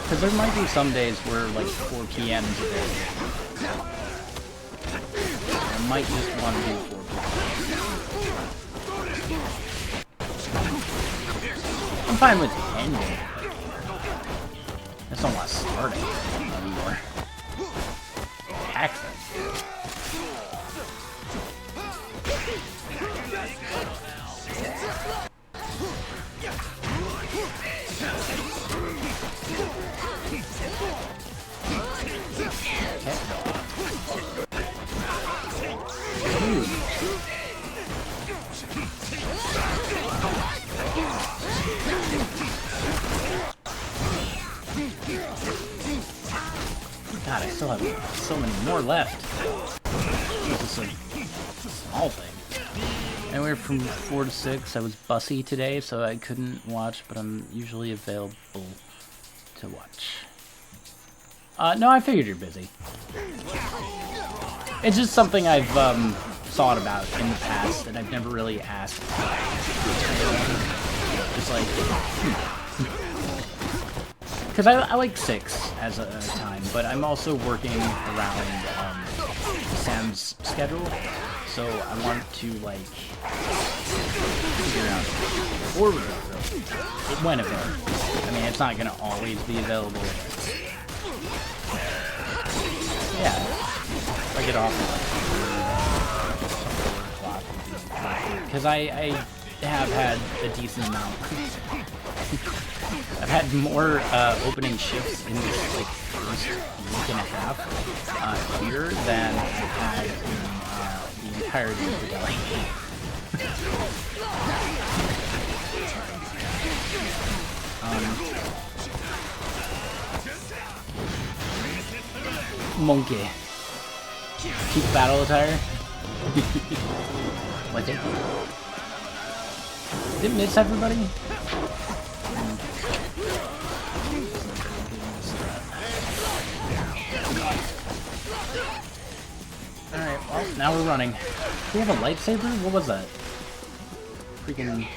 S1: Because there might be some days where, like, 4 p.m. is a day. I might just want to do 4 p.m. I'm fine with ending. I just don't want to start it anymore. Accent. God, I still have so many more left. This is a small thing. Anywhere from 4 to 6. I was bussy today, so I couldn't watch, but I'm usually available to watch. No, I figured you're busy. It's just something I've thought about in the past, and I've never really asked. Just like, because I like 6 as a time, but I'm also working around Sam's schedule, So I want to like figure out forward when available. I mean, it's not gonna always be available. Yeah, if I get off at like 4 o'clock, because I have had a decent amount. I've had more opening shifts in this like first week and a half here than I've had in the entirety of the deli. Monkey. Peak battle attire. What did it miss everybody? Alright, well, now we're running. Do we have a lightsaber? What was that? Freaking...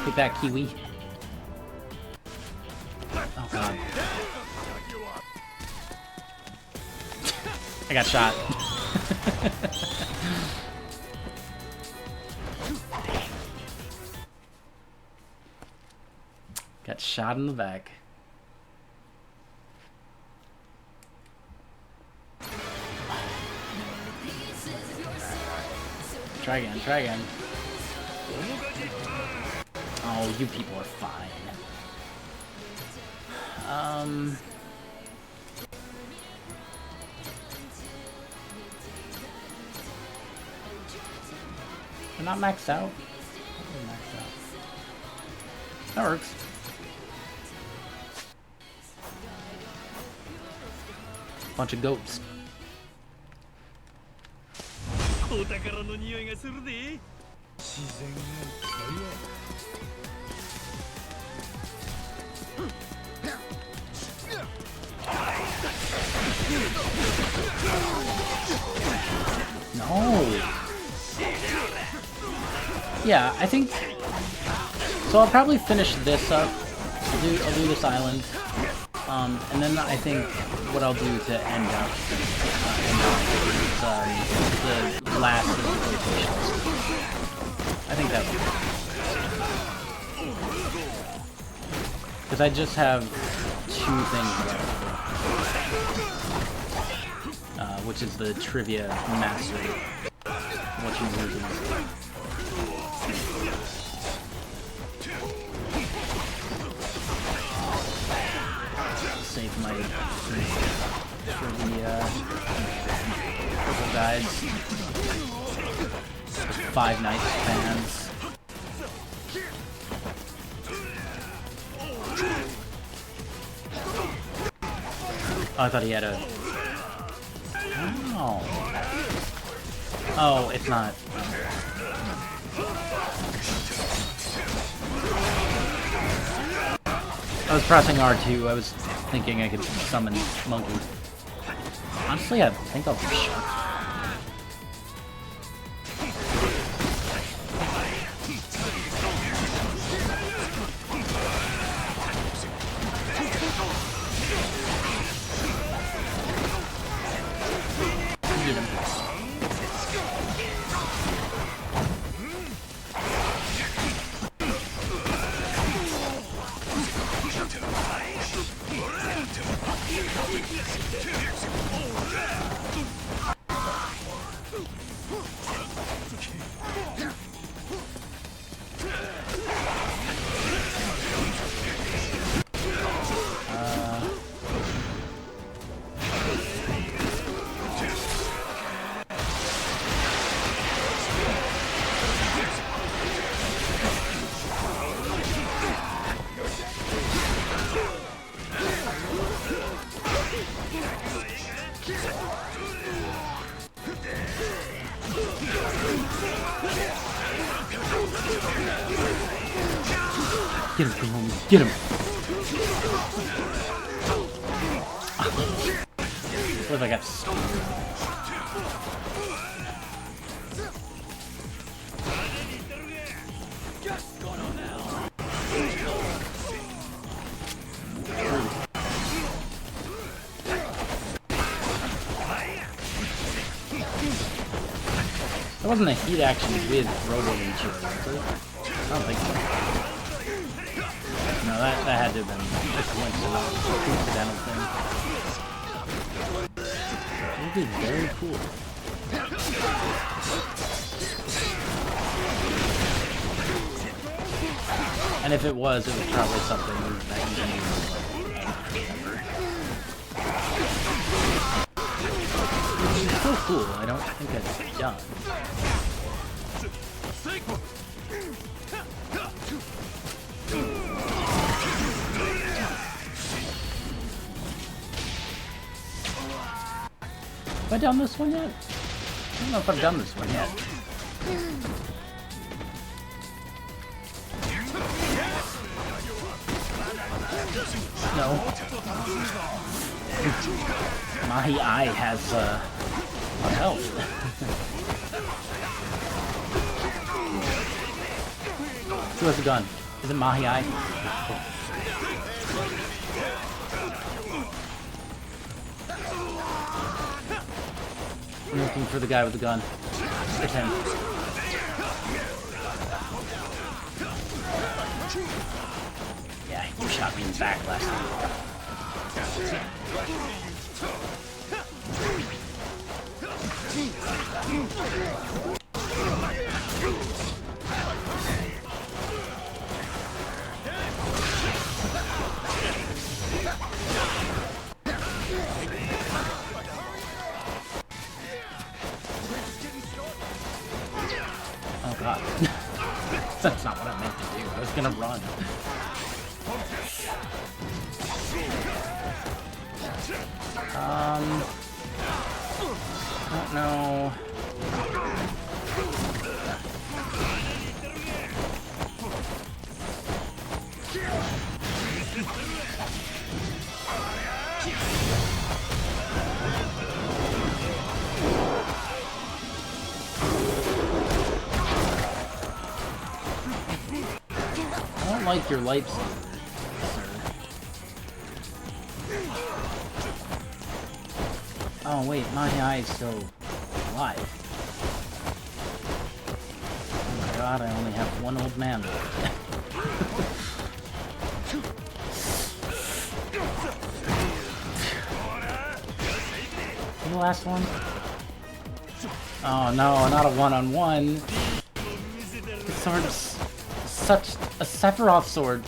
S1: Take that, Kiwi. Oh god. I got shot. Got shot in the back. Try again, try again. Oh, you people are fine. We're not maxed out. We're maxed out. That works. Bunch of goats. No. Yeah, I think so. I'll probably finish this up. I'll do this island, and then I think what I'll do to end up is the last of the rotations. I think that'll be because I just have 2 things left, which is the trivia mastery. What you lose. Save my for the purple guys. 5 Nights fans. Oh, I thought he had a... Oh. Oh, it's not. I was pressing R2. I was thinking I could summon Monkey. Honestly, I think I'll do Shark. Get him. Get him, come on, get him! What if I got stuck? wasn't a heat action with Robo Leecher, was it? I don't think so. No, that had to have been a coincidental thing. It would be very cool. And if it was probably something that you didn't even remember. It's so cool, I don't think it's done. Have I done this one yet? I don't know if I've done this one yet. No. Mahi-Ai has health. Who has a gun? Is it Mahi-Ai? I'm looking for the guy with the gun. It's him. Yeah, you shot me in the back last time. Oh god. That's not what I meant to do. I was gonna run. I don't know. I don't like your lightsaber, sir. Oh wait, Mahi-Ai is still alive. Oh my god, I only have one old man. The last one? Oh no, not a one-on-one. The sword's such a Sephiroth sword.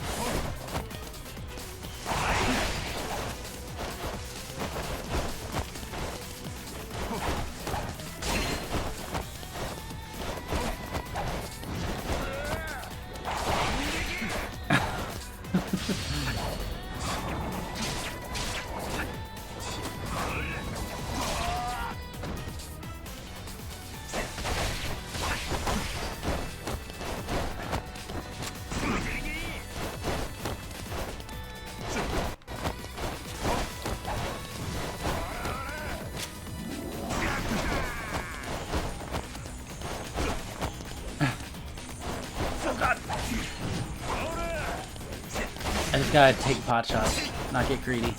S1: I just gotta take pot shots, not get greedy.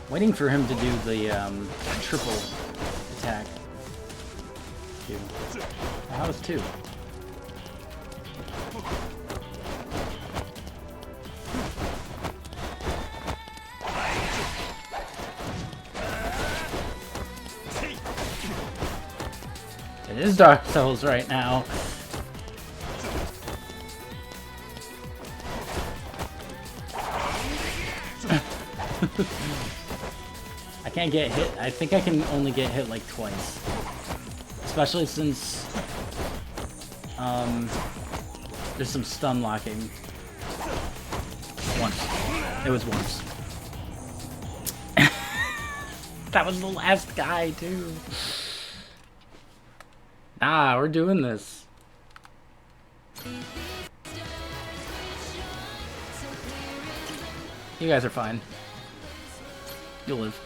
S1: Waiting for him to do the triple attack. Two. How was two? It is Dark Souls right now. I can't get hit. I think I can only get hit like twice. Especially since there's some stun locking. Once. It was once. That was the last guy too. Nah, we're doing this. You guys are fine. You'll live.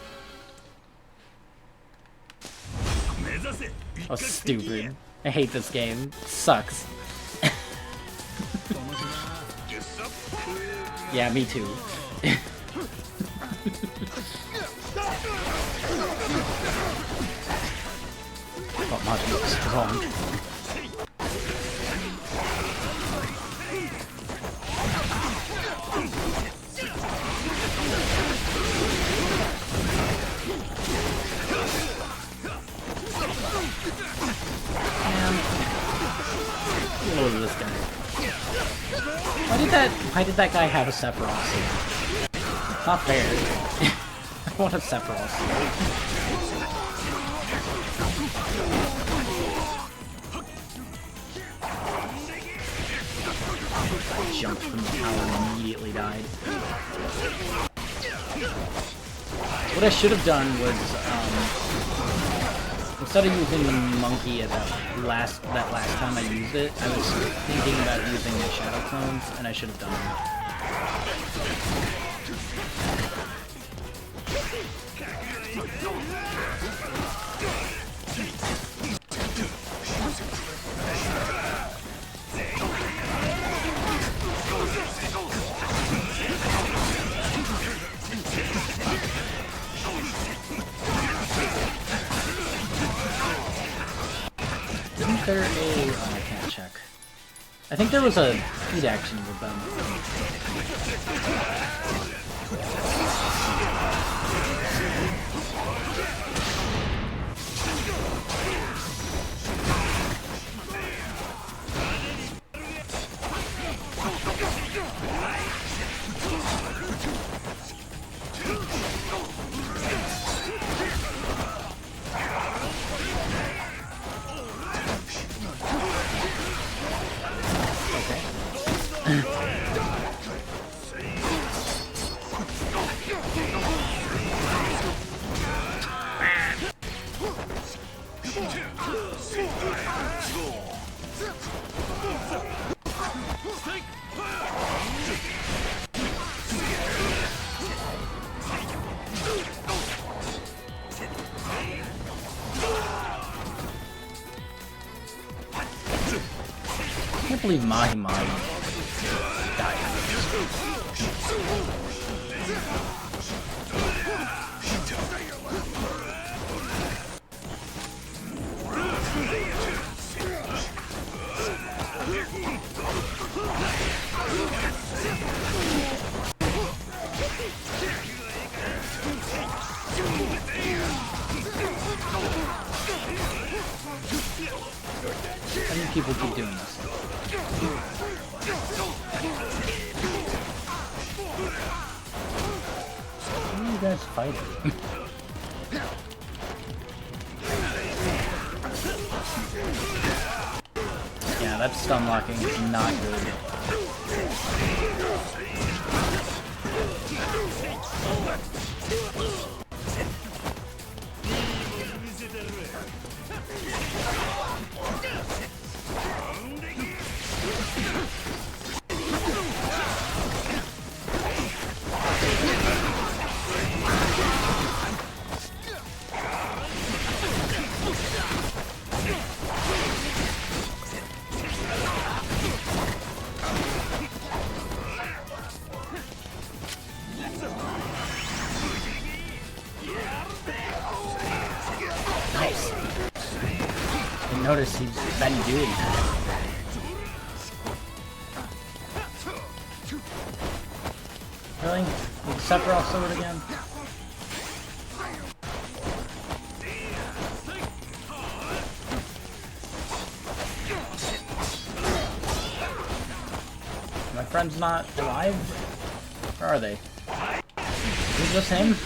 S1: Oh, stupid. I hate this game. It sucks. Yeah, me too. Thought Majin was strong. What is this guy? Why did that guy have a Sephiroth suit? Not fair. I want a Sephiroth suit. Jumped from the tower and immediately died. What I should have done was, instead of using the monkey at that last time I used it, I was thinking about using the shadow clones, and I should have done that. Isn't there a... Oh, I can't check. I think there was a feed action with them. I can't believe Mahi Mahi died. I think people keep doing this. Who are you guys fighting? Yeah, that stun locking is not good. Nice. I noticed he's been doing that. Really? With Sephiroth sword again? My friend's not alive? Where are they? Is this him?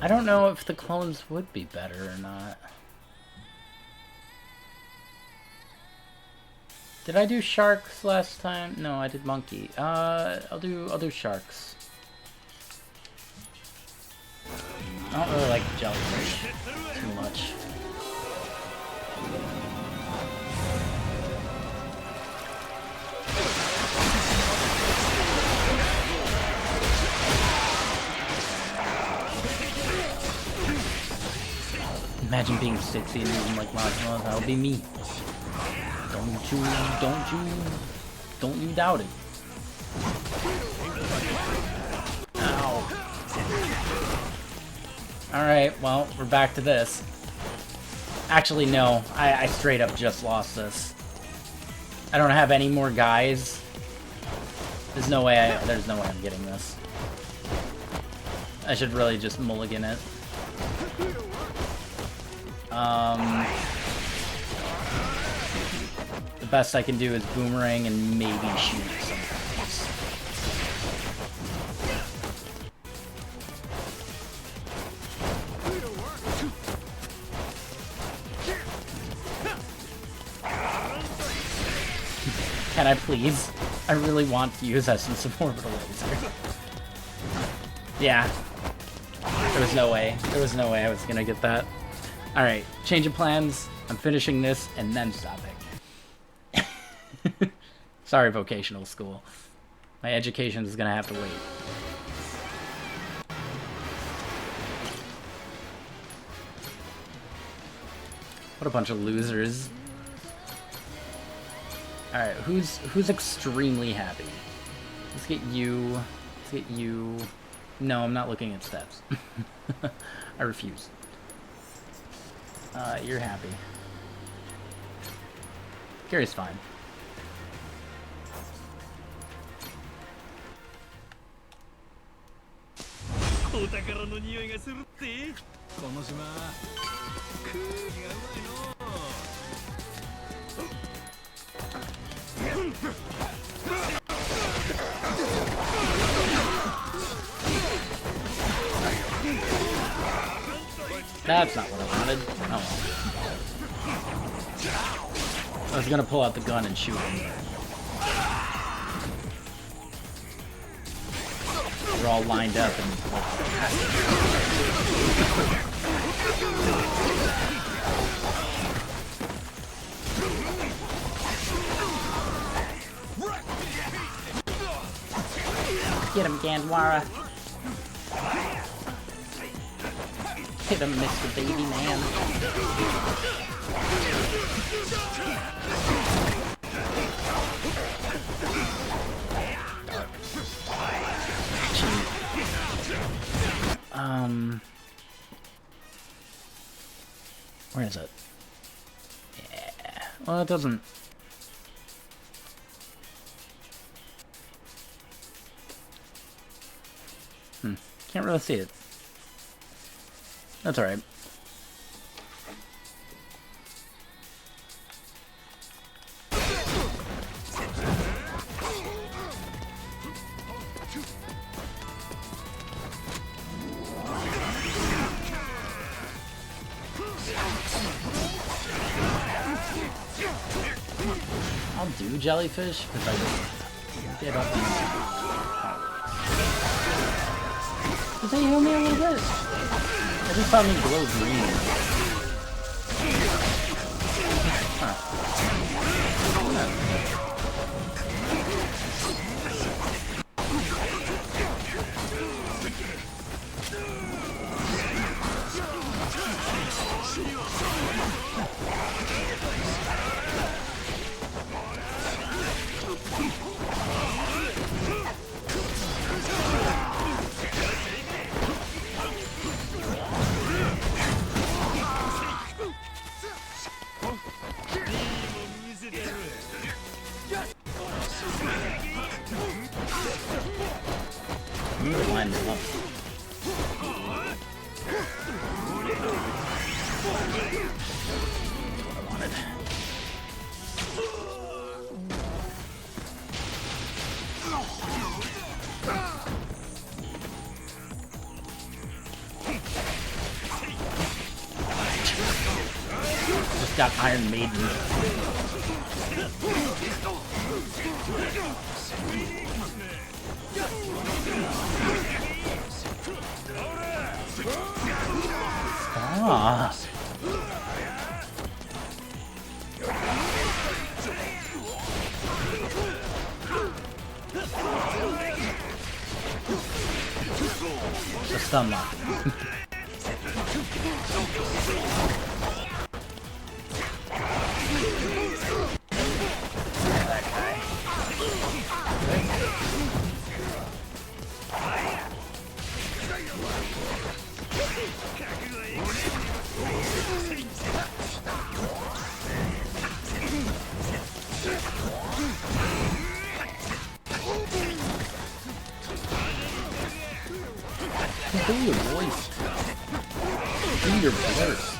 S1: I don't know if the clones would be better or not. Did I do sharks last time? No, I did monkey. I'll do sharks. I don't really like jellyfish too much. Imagine being 60 and using like Majima. That'll be me. Don't you doubt it. Ow. Alright, well, we're back to this. Actually, no. I straight up just lost this. I don't have any more guys. There's no way I'm getting this. I should really just mulligan it. The best I can do is boomerang and maybe shoot some things. Can I please? I really want to use Essence of Orbital Laser. Yeah. There was no way. There was no way I was gonna get that. Alright, change of plans. I'm finishing this and then stopping. Sorry, vocational school. My education is gonna have to wait. What a bunch of losers. Alright, who's extremely happy? Let's get you. Let's get you. No, I'm not looking at steps. I refuse. You're happy. Gary's fine. That's not what I wanted. Oh well. I was gonna pull out the gun and shoot him. We're all lined up and... Get him, Gandwara. Hit him, Mr. Baby Man. Where is it? Yeah. Well, it doesn't. Can't really see it. That's alright. I'll do jellyfish if I get up and... Does that heal me a little bit? I just thought me glow green. Huh. Line them up. What I wanted. Just got Iron Maiden. Ah. The stun lock. Do your voice. Do your burst.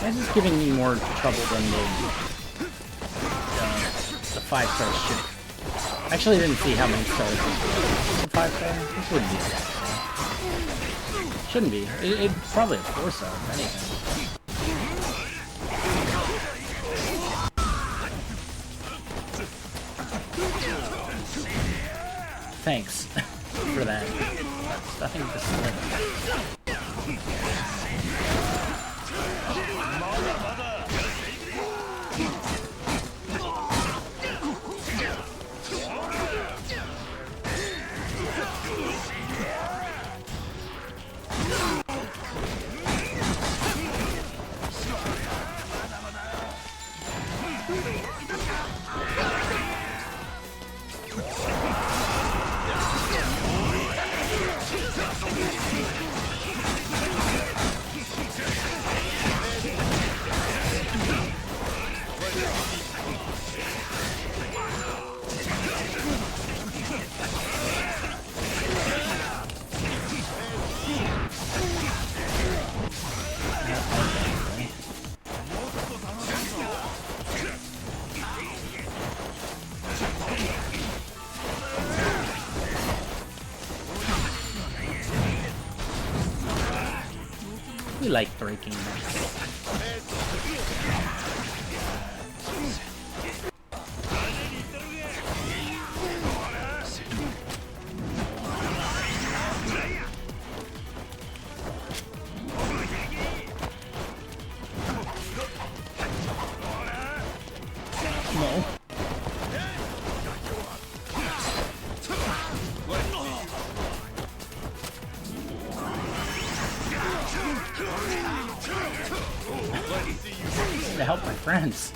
S1: This is giving me more trouble than the 5-star ship. Actually, I didn't see how many stars this was. 5-star? This wouldn't be that bad. Shouldn't be. It's probably a 4-star, if anything. Thanks for that. That's nothing to say. We like breaking necks. No. To help my friends.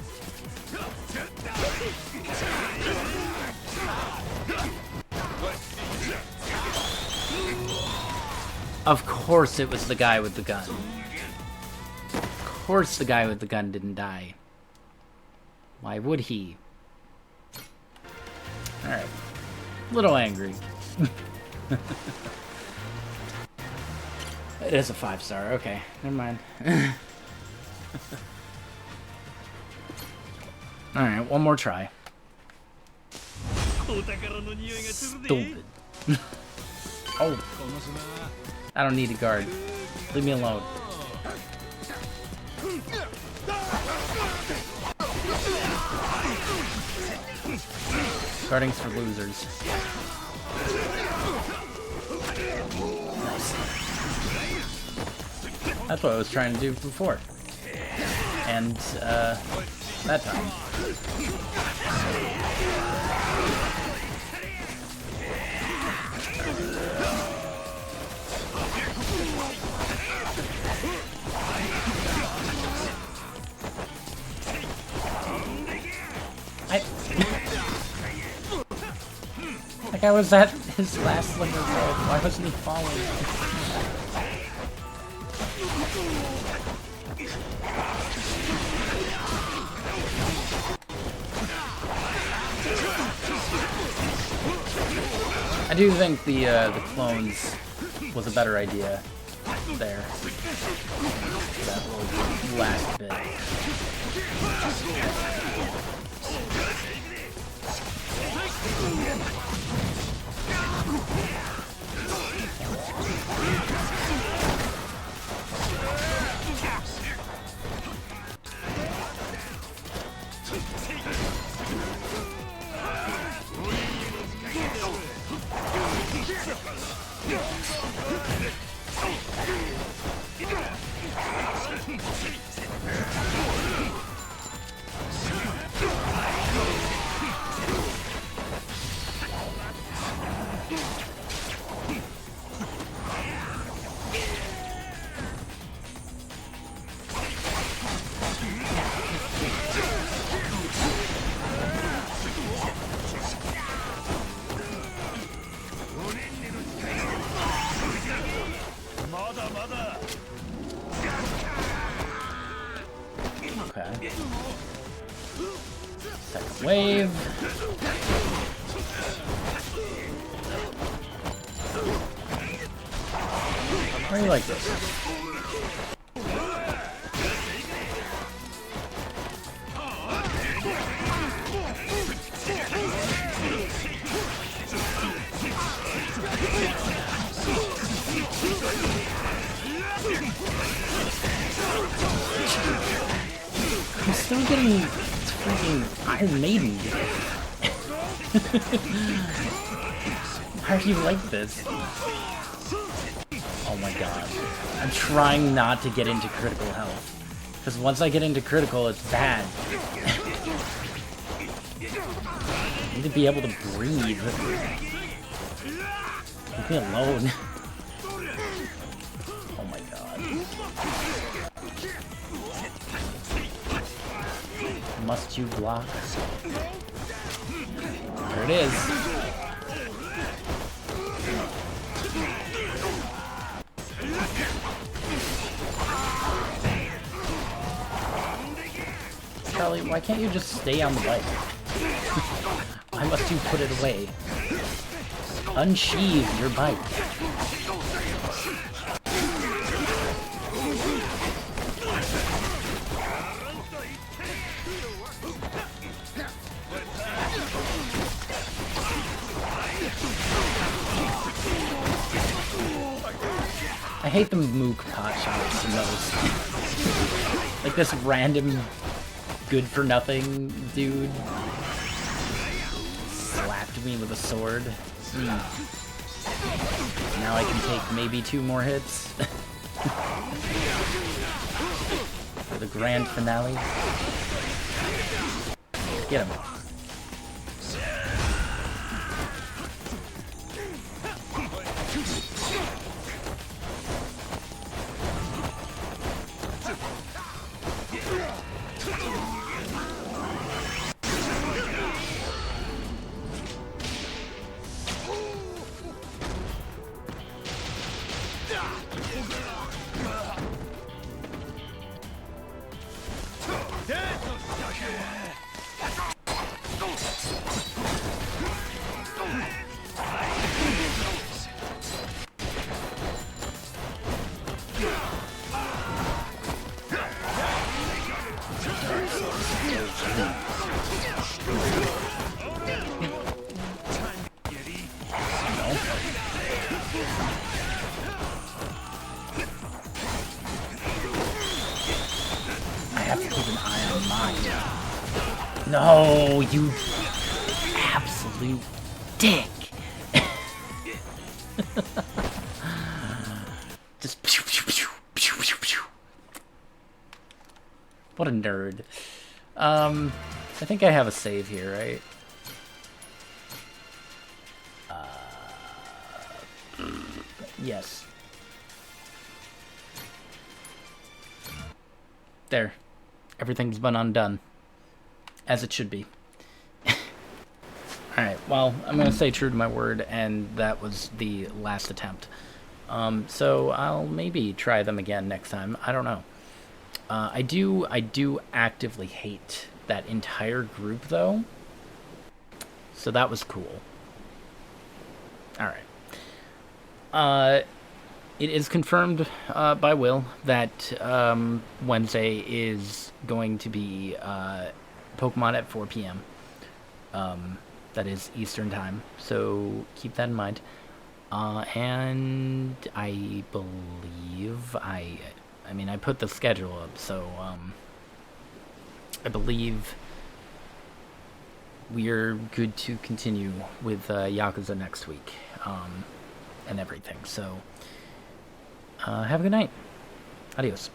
S1: Of course it was the guy with the gun. Of course the guy with the gun didn't die. Why would he? Alright. A little angry. It is a 5-star. Okay, never mind. Alright, one more try. Stupid. Oh. I don't need a guard. Leave me alone. Guarding's for losers. Nice. That's what I was trying to do before. And, that time. Like I was at his last limit of health. Why wasn't he falling? I do think the clones was a better idea there. That little last bit. Okay. Second wave. How do you like this? I'm still getting freaking Iron Maiden. How do you like this? Oh my god. I'm trying not to get into critical health. Because once I get into critical, it's bad. I need to be able to breathe. Leave me alone. Oh my god. Must you block? There it is. Charlie, why can't you just stay on the bike? Why must you put it away? Unsheathe your bike. I hate the mook pot shots in those. Like this random good-for-nothing dude slapped me with a sword. Now I can take maybe 2 more hits. For the grand finale. Get him. No, you absolute dick. Just pew, pew, pew, pew, pew, pew. What a nerd. I think I have a save here, right? Yes. There. Everything's been undone. As it should be. Alright, well, I'm going to stay true to my word, and that was the last attempt. So I'll maybe try them again next time. I don't know. I do actively hate that entire group, though. So that was cool. Alright. It is confirmed by Will that Wednesday is going to be Pokemon at 4 p.m. That is Eastern time, so keep that in mind. And I believe I mean, I put the schedule up, so I believe we're good to continue with Yakuza next week, and everything. So have a good night. Adios.